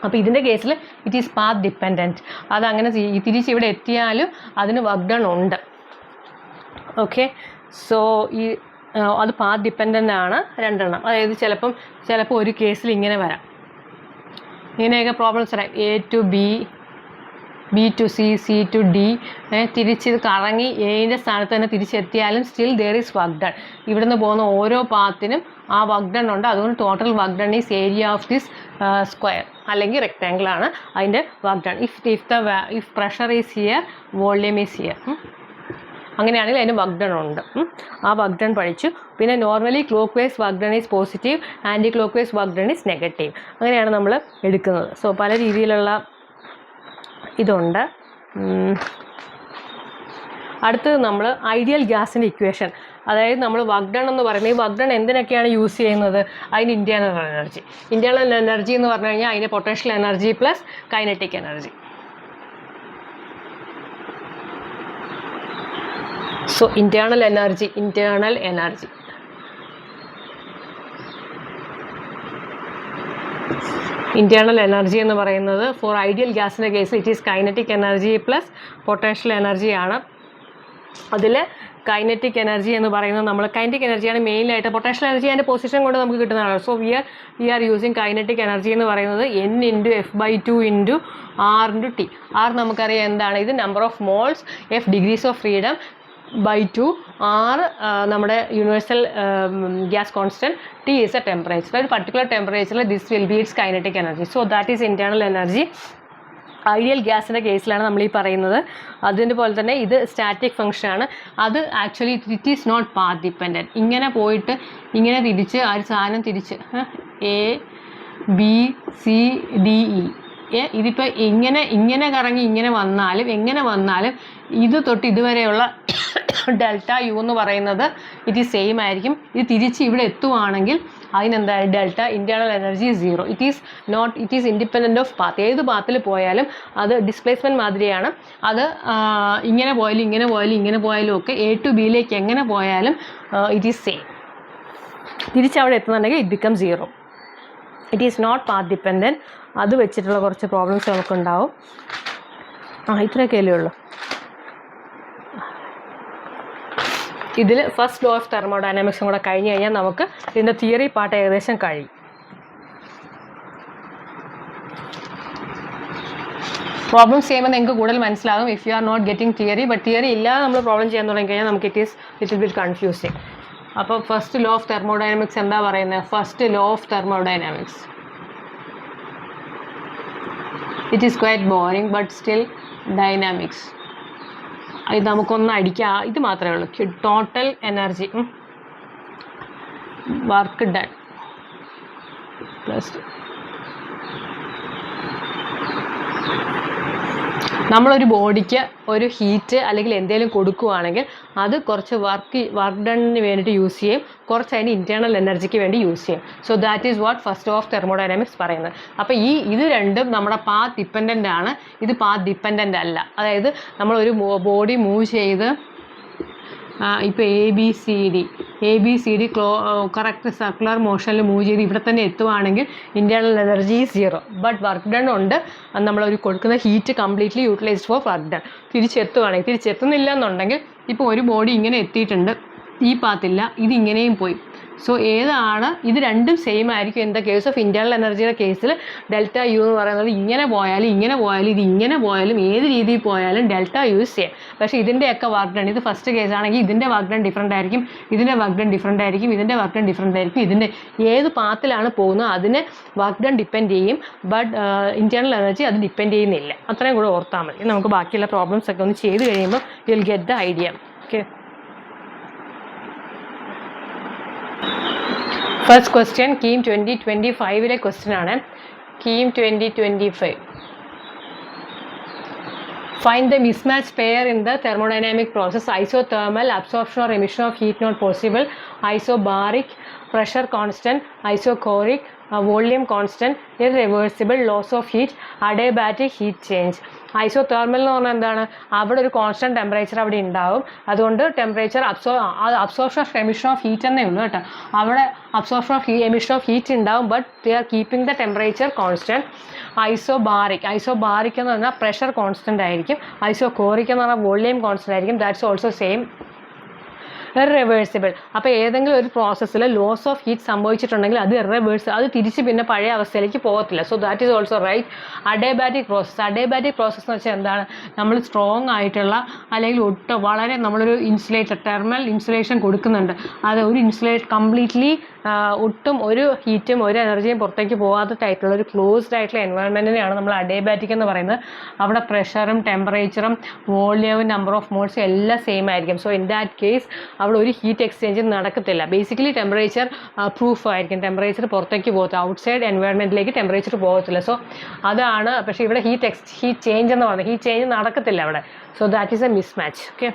അപ്പോൾ ഇതിൻ്റെ കേസിൽ ഇറ്റ് ഈസ് പാത്ത് ഡിപ്പെൻഡൻറ്റ്. അതങ്ങനെ തിരിച്ച് ഇവിടെ എത്തിയാലും അതിന് വർക്ക് ഡൺ ഉണ്ട്. ഓക്കെ, സോ ഈ അത് പാത്ത് ഡിപ്പെൻഡൻ്റ് ആണ് രണ്ടെണ്ണം. അതായത് ചിലപ്പോൾ ഒരു കേസിൽ ഇങ്ങനെ വരാം, ഇങ്ങനെയൊക്കെ പ്രോബ്ലംസ് വരാം. A to B, B to C, C to D, തിരിച്ച് കറങ്ങി എയുടെ സ്ഥാനത്ത് തന്നെ തിരിച്ചെത്തിയാലും still there is work done. ഇവിടുന്ന് പോകുന്ന ഓരോ പാത്തിനും ആ വർക്ക് ഡൺ ഉണ്ട്. അതുകൊണ്ട് total work done is area of this square അല്ലെങ്കിൽ റെക്റ്റാങ്കിൾ ആണ് അതിൻ്റെ work done. If pressure is here, volume is here, അങ്ങനെയാണെങ്കിൽ അതിന് വർക്ക് ഡൺ ഉണ്ട്. ആ വർക്ക് ഡൺ പഠിച്ചു. പിന്നെ normally clock vice work done is positive, anti clock vice work done is negative. അങ്ങനെയാണ് നമ്മൾ എടുക്കുന്നത്. സോ പല രീതിയിലുള്ള ഇതുണ്ട്. അടുത്തത് നമ്മൾ ഐഡിയൽ ഗ്യാസിൻ്റെ ഇക്വേഷൻ, അതായത് നമ്മൾ വർക്ക് ഡൺ എന്ന് പറയുന്നത്, ഈ വർക്ക് ഡൺ എന്തിനൊക്കെയാണ് യൂസ് ചെയ്യുന്നത്? അതിന് ഇൻറ്റേർണൽ എനർജി. ഇൻറ്റേർണൽ എനർജി എന്ന് പറഞ്ഞു കഴിഞ്ഞാൽ അതിൻ്റെ potential energy plus kinetic energy. So internal energy എന്ന് പറയുന്നത് ഫോർ ഐഡിയൽ ഗ്യാസിൻ്റെ case it is kinetic energy plus potential energy ആണ്. അതിൽ കൈനറ്റിക് എനർജി എന്ന് പറയുന്നത് നമ്മൾ കൈനറ്റിക് എനർജിയാണ് മെയിനായിട്ട്. പൊട്ടൻഷ്യൽ എനർജി അതിൻ്റെ പൊസിഷൻ കൊണ്ട് നമുക്ക് കിട്ടുന്നതാണ്. So we are using kinetic energy എന്ന് പറയുന്നത് N into F/2 into R into T. R നമുക്കറിയാം എന്താണ്, ഇത് number of moles, F degrees of freedom /2, R നമ്മുടെ universal gas constant, T is a temperature. ഒരു പർട്ടിക്കുലർ ടെമ്പറേച്ചറിൽ this will be its kinetic energy. So that is internal energy. Ideal ഗ്യാസിൻ്റെ കേസിലാണ് നമ്മൾ ഈ പറയുന്നത്. അതിൻ്റെ പോലെ തന്നെ ഇത് സ്റ്റാറ്റിക് ഫംഗ്ഷനാണ്. അത് actually it is not path dependent. ഇങ്ങനെ പോയിട്ട് ഇങ്ങനെ തിരിച്ച് ആ ഒരു സാധനം തിരിച്ച് A B C D E, ഇതിപ്പോൾ ഇങ്ങനെ കറങ്ങി ഇങ്ങനെ വന്നാലും എങ്ങനെ വന്നാലും ഇത് തൊട്ട് ഇതുവരെയുള്ള ഡെൽറ്റ യു എന്ന് പറയുന്നത് ഇറ്റ് ഈസ് സെയിം ആയിരിക്കും. ഇത് തിരിച്ച് ഇവിടെ എത്തുവാണെങ്കിൽ അതിനെന്തായാലും delta internal energy 0. It is independent of path. ഏത് പാത്തിൽ പോയാലും അത് ഡിസ്പ്ലേസ്മെൻറ്റ് മാതിരിയാണ്. അത് ഇങ്ങനെ പോയാലും ഇങ്ങനെ പോയാലും ഒക്കെ എ ടു ബിയിലേക്ക് എങ്ങനെ പോയാലും ഇറ്റ് ഈസ് സെയിം. തിരിച്ചവിടെ എത്തുന്നുണ്ടെങ്കിൽ it become 0. It is not path dependent. അത് വെച്ചിട്ടുള്ള കുറച്ച് പ്രോബ്ലംസ് നമുക്കുണ്ടാവും. ഇത്രയൊക്കെയല്ലേ ഉള്ളൂ. ഇതിൽ ഫസ്റ്റ് ലോ ഓഫ് തെർമോഡൈനാമിക്സും കൂടെ കഴിഞ്ഞ് കഴിഞ്ഞാൽ നമുക്ക് ഇതിൻ്റെ തിയറി പാർട്ട് ഏകദേശം കഴിയും. പ്രോബ്ലം ചെയ്യുമ്പോൾ നിങ്ങൾക്ക് കൂടുതൽ മനസ്സിലാകും if you are not getting theory. But theory ഇല്ലാതെ നമ്മൾ പ്രോബ്ലം ചെയ്യാൻ തുടങ്ങി കഴിഞ്ഞാൽ നമുക്ക് it is little bit confusing. അപ്പോൾ ഫസ്റ്റ് ലോ ഓഫ് തെർമോഡൈനാമിക്സ് എന്താ പറയുന്നത്? First law of thermodynamics, it is quite boring but still dynamics. ഇത് നമുക്കൊന്ന് അടിക്കാം. ഇത് മാത്രമേ ഉള്ളൂ. Total energy work done plus നമ്മളൊരു ബോഡിക്ക് ഒരു ഹീറ്റ് അല്ലെങ്കിൽ എന്തെങ്കിലും കൊടുക്കുകയാണെങ്കിൽ അത് കുറച്ച് വർക്ക് ഡണ്ണിന് വേണ്ടിയിട്ട് യൂസ് ചെയ്യും, കുറച്ച് അതിന് ഇൻറ്റേർണൽ എനർജിക്ക് വേണ്ടി യൂസ് ചെയ്യും. So that is what first of thermodynamics പറയുന്നത്. അപ്പോൾ ഇത് രണ്ടും നമ്മുടെ പാത്ത് ഡിപ്പെൻഡൻ്റ് ആണ്. ഇത് പാത്ത് ഡിപ്പെൻഡൻ്റ് അല്ല. അതായത് നമ്മളൊരു ബോഡി മൂവ് ചെയ്ത് ഇപ്പോൾ A B C D correct circular മോഷനിൽ മൂവ് ചെയ്ത് ഇവിടെ തന്നെ എത്തുവാണെങ്കിൽ internal energy 0. But work done ഉണ്ട്. നമ്മളൊരു കൊടുക്കുന്ന heat completely utilised for work done. തിരിച്ചെത്തുന്നില്ല എന്നുണ്ടെങ്കിൽ ഇപ്പോൾ ഒരു ബോഡി ഇങ്ങനെ എത്തിയിട്ടുണ്ട്, ഈ പാത്തില്ല, ഇതിങ്ങനെയും പോയി. സോ ഏതാണ് ഇത് രണ്ടും സെയിം ആയിരിക്കും. In the case of internal എനർജിയുടെ കേസിൽ ഡെൽറ്റ യു എന്ന് പറയുന്നത് ഇങ്ങനെ പോയാലും ഇത് ഇങ്ങനെ പോയാലും ഏത് രീതിയിൽ പോയാലും ഡെൽറ്റ യൂസ് ചെയ്യാം. പക്ഷേ ഇതിൻ്റെയൊക്കെ വർക്ക് ഡൺ, ഇത് ഫസ്റ്റ് കേസ് ആണെങ്കിൽ ഇതിൻ്റെ വർക്ക് ഡൺ ഡിഫറൻ്റ് ആയിരിക്കും, ഇതിൻ്റെ വർക്ക് ഡൺ ഡിഫറൻ്റ് ആയിരിക്കും, ഇതിൻ്റെ വർക്ക് ഡൺ ഡിഫറൻ്റ് ആയിരിക്കും. ഇതിൻ്റെ ഏത് പാത്തിലാണ് പോകുന്നത് അതിന് വർക്ക് ഡൺ ഡിപ്പെൻഡ് ചെയ്യും. ബട്ട് ഇൻറ്റേർണൽ എനർജി അത് ഡിപ്പെൻഡ് ചെയ്യുന്നില്ല. അത്രയും കൂടെ ഓർത്താൽ മതി. നമുക്ക് ബാക്കിയുള്ള പ്രോബ്ലംസ് ഒക്കെ ഒന്ന് ചെയ്ത് കഴിയുമ്പോൾ you will get the idea. Okay, first question KEAM 2025 question ആണ്. KEAM 2025. Find the mismatch pair in the thermodynamic process. Isothermal, absorption or emission of heat not possible. Isobaric, pressure constant. Isochoric, volume constant. Irreversible, loss of heat. Adiabatic, heat change. Isothermal എന്ന് പറഞ്ഞാൽ എന്താണ്? അവിടെ ഒരു കോൺസ്റ്റൻറ്റ് ടെമ്പറേച്ചർ അവിടെ ഉണ്ടാവും. അതുകൊണ്ട് temperature absorption of emission of heat എന്നേ ഉള്ളൂ കേട്ടോ. അവിടെ absorption of emission of heat ഉണ്ടാവും, but they are keeping the temperature constant. Isobaric എന്ന് പറഞ്ഞാൽ പ്രഷർ കോൺസ്റ്റൻ്റ് ആയിരിക്കും. ഐസോകോറിക് എന്ന് പറഞ്ഞാൽ വോളിയം കോൺസ്റ്റൻ്റ് ആയിരിക്കും. That's also same. ഇറവേഴ്സിബിൾ. അപ്പോൾ ഏതെങ്കിലും ഒരു പ്രോസസ്സിൽ ലോസ് ഓഫ് ഹീറ്റ് സംഭവിച്ചിട്ടുണ്ടെങ്കിൽ അത് ഇറവേഴ്സിബിൾ, അത് തിരിച്ച് പിന്നെ പഴയ അവസ്ഥയിലേക്ക് പോകത്തില്ല. So that is also right. Adiabatic process എന്ന് വെച്ചാൽ എന്താണ്? നമ്മൾ സ്ട്രോങ് ആയിട്ടുള്ള അല്ലെങ്കിൽ വളരെ നമ്മളൊരു തെർമൽ ഇൻസുലേഷൻ കൊടുക്കുന്നുണ്ട്. അത് ഒരു കംപ്ലീറ്റ്ലി ഒട്ടും ഒരു ഹീറ്റും ഒരു എനർജിയും പുറത്തേക്ക് പോകാത്ത ടൈപ്പിലുള്ള ഒരു ക്ലോസ്ഡ് ആയിട്ടുള്ള എൻവയോൺമെൻറ്റിനെയാണ് നമ്മൾ അഡേബാറ്റിക് എന്ന് പറയുന്നത്. അവിടെ പ്രഷറും ടെമ്പറേച്ചറും വോളിയവും നമ്പർ ഓഫ് മോൾസും എല്ലാം സെയിം ആയിരിക്കും. സോ ഇൻ ദാറ്റ് കേസ് അവിടെ ഒരു ഹീറ്റ് എക്സ്ചേഞ്ച് നടക്കത്തില്ല. ബേസിക്കലി ടെമ്പറേച്ചർ പ്രൂഫ് ആയിരിക്കും. ടെമ്പറേച്ചർ പുറത്തേക്ക് പോകത്തില്ല, ഔട്ട്സൈഡ് എൻവയോൺമെൻറ്റിലേക്ക് ടെമ്പറേച്ചർ പോകത്തില്ല. സോ അതാണ്. പക്ഷേ ഇവിടെ ഹീറ്റ് ചേഞ്ച് എന്ന് പറയുന്നത് ഹീറ്റ് ചേഞ്ച് നടക്കത്തില്ല അവിടെ. So that is A miss match. Okay,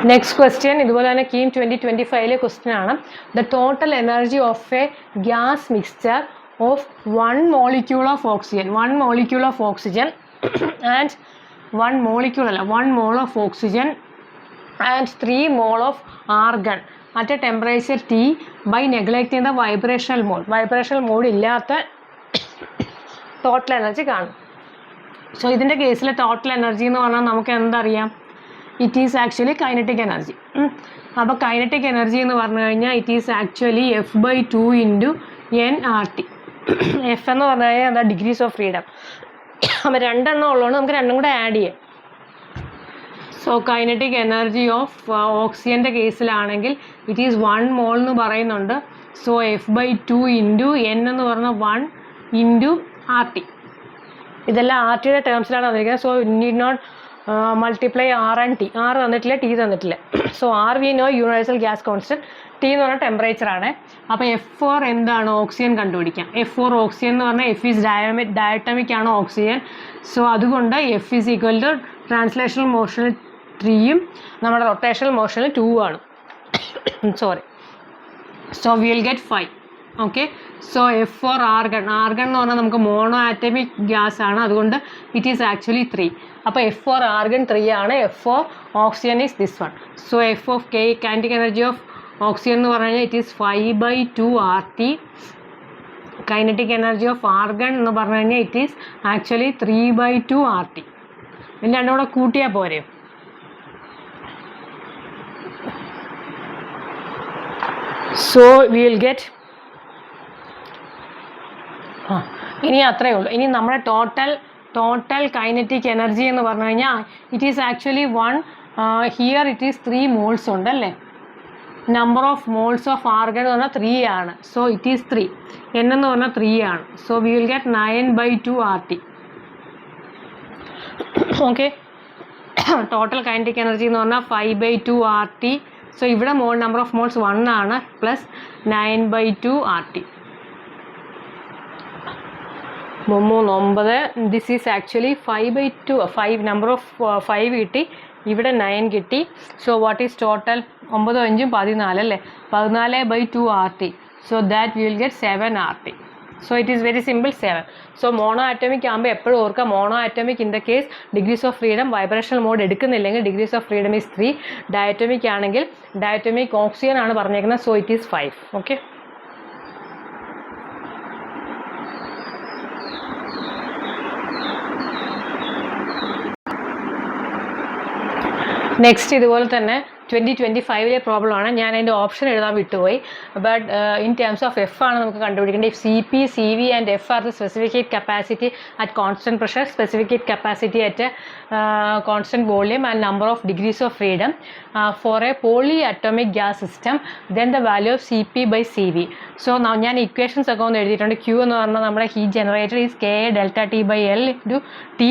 next question ഇതുപോലെ തന്നെ കീം 2025 ക്വസ്റ്റ്യൻ ആണ്. The total energy of A gas mixture of 1 molecule of oxygen and 1 mole of oxygen and 3 mole of argon at a temperature T by neglecting the vibrational mode ഇല്ലാത്ത ടോട്ടൽ എനർജി കാണും. സോ ഇതിൻ്റെ കേസിൽ ടോട്ടൽ എനർജി എന്ന് പറഞ്ഞാൽ നമുക്ക് എന്തറിയാം? It is actually kinetic energy. അപ്പോൾ കൈനറ്റിക് എനർജി എന്ന് പറഞ്ഞു കഴിഞ്ഞാൽ it is actually F/2 × nRT. F എന്ന് പറഞ്ഞു കഴിഞ്ഞാൽ എന്താ? Degrees of freedom. അപ്പോൾ രണ്ടെണ്ണം ഉള്ളതുകൊണ്ട് നമുക്ക് രണ്ടും കൂടെ ആഡ് ചെയ്യാം. സോ കൈനറ്റിക് എനർജി ഓഫ് ഓക്സിജൻ്റെ കേസിലാണെങ്കിൽ ഇറ്റ് ഈസ് 1 മോൾ എന്ന് പറയുന്നുണ്ട്. സോ F/2 × n എന്ന് പറഞ്ഞാൽ 1 × RT. ഇതെല്ലാം RTയുടെ ടേംസിലാണ് വന്നിരിക്കുന്നത്. So need not multiply R and T. R തന്നിട്ടില്ല, ടി തന്നിട്ടില്ല. So R we know universal gas constant, T എന്ന് പറഞ്ഞാൽ ടെമ്പറേച്ചറാണ്. അപ്പോൾ F4 എന്താണ്? ഓക്സിജൻ കണ്ടുപിടിക്കാം. F4 ഓക്സിജൻ എന്ന് പറഞ്ഞാൽ F ഈസ് ഡയറ്റമിക് ആണ് ഓക്സിജൻ. സോ അതുകൊണ്ട് F is equal to translational മോഷനിൽ 3യും നമ്മുടെ റൊട്ടേഷണൽ മോഷനിൽ 2 ആണ്. Sorry. So we will get 5. Okay. So F4 argon എന്ന് പറഞ്ഞാൽ നമുക്ക് മോണോ ആറ്റമിക് ഗ്യാസ് ആണ്, അതുകൊണ്ട് ഇറ്റ് ഈസ് ആക്ച്വലി 3. അപ്പോൾ F4 ആർഗൺ 3 ആണ്. F4 oxygen is this one. So F of K kinetic energy of oxygen എന്ന് പറഞ്ഞു കഴിഞ്ഞാൽ it is 5/2 RT. Kinetic energy of argon എന്ന് പറഞ്ഞു കഴിഞ്ഞാൽ ഇറ്റ് ഈസ് ആക്ച്വലി 3/2 RT. ഇതിന് രണ്ടും കൂടെ കൂട്ടിയാൽ പോരെ? സോ വി വിൽ ഗെറ്റ്, ഇനി അത്രയേ ഉള്ളൂ. ഇനി നമ്മുടെ ടോട്ടൽ കൈനറ്റിക് എനർജി എന്ന് പറഞ്ഞു കഴിഞ്ഞാൽ it is actually 1 here it is 3 moles ഉണ്ട് അല്ലേ. Number of moles of argon എന്ന് പറഞ്ഞാൽ 3 ആണ്. So it is 3. N എന്ന് പറഞ്ഞാൽ 3 ആണ്. So we will get 9/2 RT. Okay. Total kinetic energy എന്ന് പറഞ്ഞാൽ 5/2 RT. സോ ഇവിടെ നമ്പർ ഓഫ് മോൾസ് 1 ആണ്, plus 9/2 RT. 9. This is actually 5/2. 5 number of 5 കിട്ടി, ഇവിടെ 9 കിട്ടി. So what is total? 9 5 14 അല്ലേ. 14/2 RT. So that we will get 7 RT. So it is very simple, 7. So monoatomic ആകുമ്പോൾ എപ്പോഴും ഓർക്കുക, monoatomic in the case degrees of freedom vibrational mode എടുക്കുന്നില്ലെങ്കിൽ degrees of freedom is 3. Diatomic ആണെങ്കിൽ ഡയറ്റമിക് ഓക്സിജൻ ആണ് പറഞ്ഞേക്കുന്നത്. So it is 5. Okay. Next ഇതുപോലെ തന്നെ 2025 പ്രോബ്ലമാണ്. ഞാൻ അതിൻ്റെ ഓപ്ഷൻ എഴുതാൻ വിട്ടുപോയി. But in terms of F ആണ് നമുക്ക് കണ്ടുപിടിക്കേണ്ടത്. If CP, CV and F are the specific capacity at constant pressure, specific capacity at constant volume and number of degrees of freedom for a polyatomic gas system, then the value of CP/CV. So ഞാൻ ഇക്വേഷൻസ് ഒക്കെ ഒന്ന് എഴുതിയിട്ടുണ്ട്. Q എന്ന് പറഞ്ഞാൽ നമ്മുടെ heat generator is KA∆T/L into T.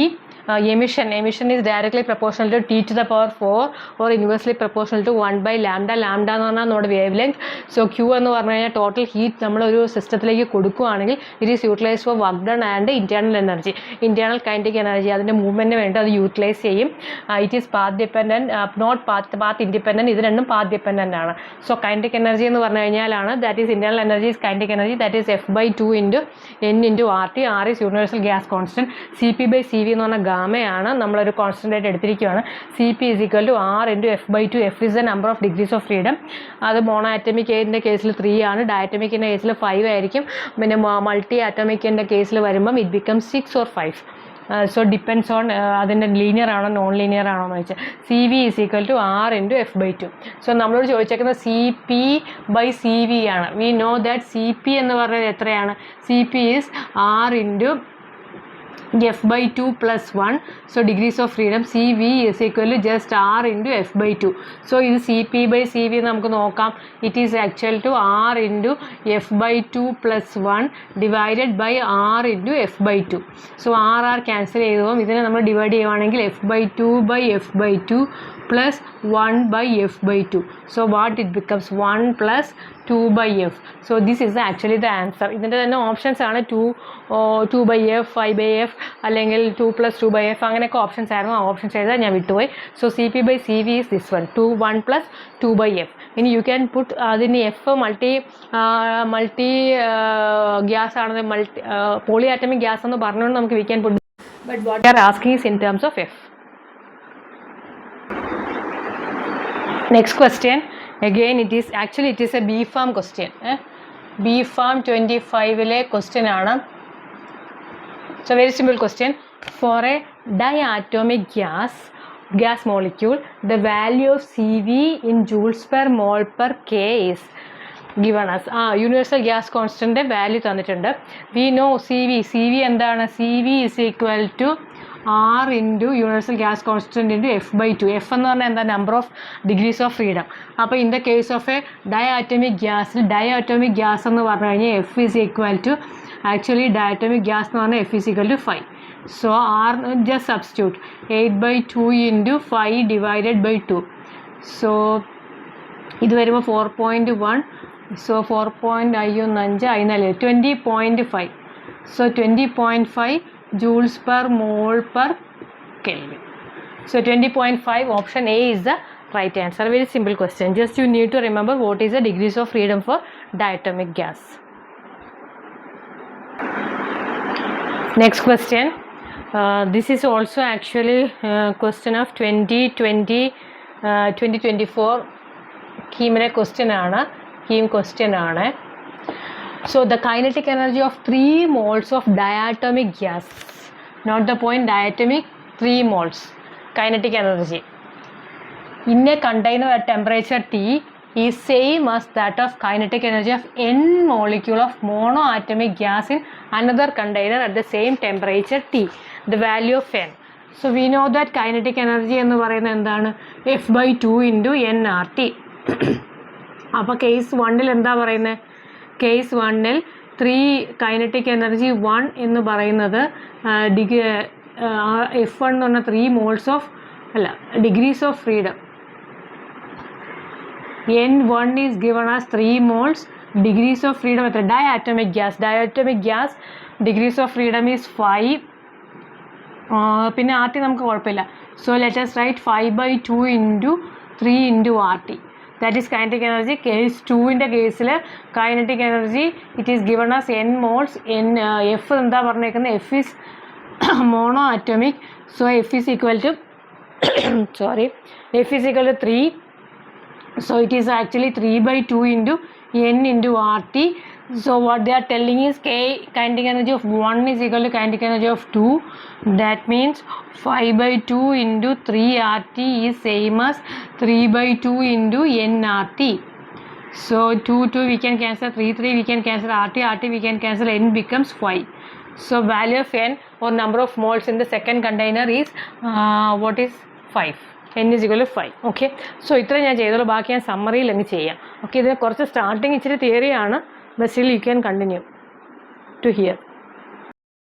Emission is directly proportional to T to the power 4 or inversely proportional to 1/λ. Lambda എന്ന് പറഞ്ഞാൽ നമ്മുടെ വേവ് ലെങ്ത്. സോ Q എന്ന് പറഞ്ഞു കഴിഞ്ഞാൽ ടോട്ടൽ ഹീറ്റ് നമ്മളൊരു സിസ്റ്റത്തിലേക്ക് കൊടുക്കുകയാണെങ്കിൽ it is utilise for work done and internal energy, internal kinetic energy, അതിൻ്റെ മൂവ്മെൻറ്റിന് വേണ്ടി അത് യൂട്ടിലൈസ് ചെയ്യും. It is path dependent, not path independent. ഇത് രണ്ടും പാത്ത് ഡിപ്പെൻഡൻ്റ് ആണ്. സോ കൈനറ്റിക് എനർജി എന്ന് പറഞ്ഞു കഴിഞ്ഞാലാണ് that is internal energy is kinetic energy, that is F/2 × N × RT. R is universal gas constant. CP/CV എന്ന് പറഞ്ഞാൽ ഗാമയാണ്, നമ്മളൊരു കോൺസ്റ്റൻ്റ് ആയിട്ട് എടുത്തിരിക്കുകയാണ്. CP is equal to R × F/2. F is the number of degrees of freedom. അത് മോണോ ആറ്റമിക്കിൻ്റെ കേസിൽ 3 ആണ്, ഡയറ്റമിക്കിൻ്റെ കേസിൽ 5 ആയിരിക്കും. പിന്നെ മൾട്ടി ആറ്റമിക്കിൻ്റെ കേസിൽ വരുമ്പം it become 6 or 5. So depends on അതിൻ്റെ ലീനിയർ ആണോ നോൺ ലീനിയർ ആണോ എന്ന് വെച്ചാൽ. CV is equal to R × F/2. So നമ്മളോട് ചോദിച്ചേക്കുന്നത് CP/CV ആണ്. വി നോ ദാറ്റ് CP എന്ന് പറഞ്ഞത് എത്രയാണ്? CP is R × F/2 + 1. So degrees of freedom CV is equal to just R × F/2. So ഇത് CP/CV നമുക്ക് നോക്കാം. It is actual to R × F/2 + 1 divided by R × F/2. So R cancel ചെയ്തു പോകും. ഇതിനെ നമ്മൾ ഡിവൈഡ് ചെയ്യുവാണെങ്കിൽ F/2/F/2 plus 1/F/2. So what it becomes? 1 plus 2/F. So this is actually the answer. ഇതിൻ്റെ തന്നെ ഓപ്ഷൻസ് ആണ് 2/F, 5/F അല്ലെങ്കിൽ 2 plus 2/F അങ്ങനെയൊക്കെ ഓപ്ഷൻസ് ആയിരുന്നു. ആ ഓപ്ഷൻസ് എഴുതാൻ ഞാൻ വിട്ടുപോയി. So CP/CV is this one, 1 plus 2/F. ഇനി യു ക്യാൻ പുട്ട് അതിന് F മൾട്ടി ഗ്യാസ് ആണെന്ന് പോളി ആറ്റമിക് ഗ്യാസ് എന്ന് പറഞ്ഞുകൊണ്ട് നമുക്ക് we can put, but what are asking is in terms of F. Next question, again it is a B.Pharm question. B.Pharm 25 question ആണ്. So very simple question. For a diatomic gas molecule, the value of CV in joules per mole per K is given us. Universal gas constant value തന്നിട്ടുണ്ട്. We know CV എന്താണ്? CV is equal to R × universal gas constant × F/2. F എന്ന് പറഞ്ഞാൽ എന്താ? Number of degrees of freedom. അപ്പോൾ in the case of a diatomic gas എന്ന് പറഞ്ഞു കഴിഞ്ഞാൽ F is equal to, actually diatomic gas എന്ന് പറഞ്ഞാൽ F is equal to 5. So R just substitute 8/2 into 5 divided by 2. So ഇത് വരുമ്പോൾ 4.1. So 20.5. So 20.5 joules per mole per Kelvin. So 20.5 option A is the right answer. Very simple question. Just you need to remember what is the degrees of freedom for diatomic gas. Next question. This is also actually question of 2024 KEAM question ആണ്. So the kinetic energy of 3 moles of diatomic gas, not the point, diatomic 3 moles kinetic energy in a container at temperature T is same as that of kinetic energy of n molecule of monoatomic gas in another container at the same temperature T. The value of n. So we know that kinetic energy എന്ന് പറയുന്നത് എന്താണ്, F/2 into nRT. അപ്പോൾ കേസ് 1 എന്താ പറയുന്നത്, കേസ് 1 3 കൈനറ്റിക് എനർജി 1 എന്ന് പറയുന്നത് F1 എന്ന് പറഞ്ഞാൽ 3 moles of degrees of freedom. N1 is given as 3 moles. Degrees of freedom എത്ര, diatomic gas degrees of freedom is 5. പിന്നെ RT നമുക്ക് കുഴപ്പമില്ല. So let us write 5/2 into 3 into RT. That is kinetic energy. Case 2 ൻ്റെ കേസിൽ kinetic energy it is given as n moles. F എന്താ പറഞ്ഞേക്കുന്നത്, F is monoatomic. So F is equal to F is equal to 3. So it is actually 3/2 into n into RT. So what they are telling is kinetic energy of 1 is equal to kinetic energy of 2. That means 5/2 into 3 RT is same as 3/2 into n RT. So 2 we can cancel, 3 we can cancel, RT we can cancel, n becomes 5. So value of n or number of moles in the second container is what is 5. n is equal to 5. Okay, so ഇത്ര ഞാൻ ചെയ്തോളൂ, ബാക്കി ഞാൻ സമ്മറിയിൽ അങ്ങ് ചെയ്യാം. ഓക്കെ, ഇതിന് കുറച്ച് സ്റ്റാർട്ടിങ് ഇച്ചിരി തിയറിയാണ്, but still you can continue to here.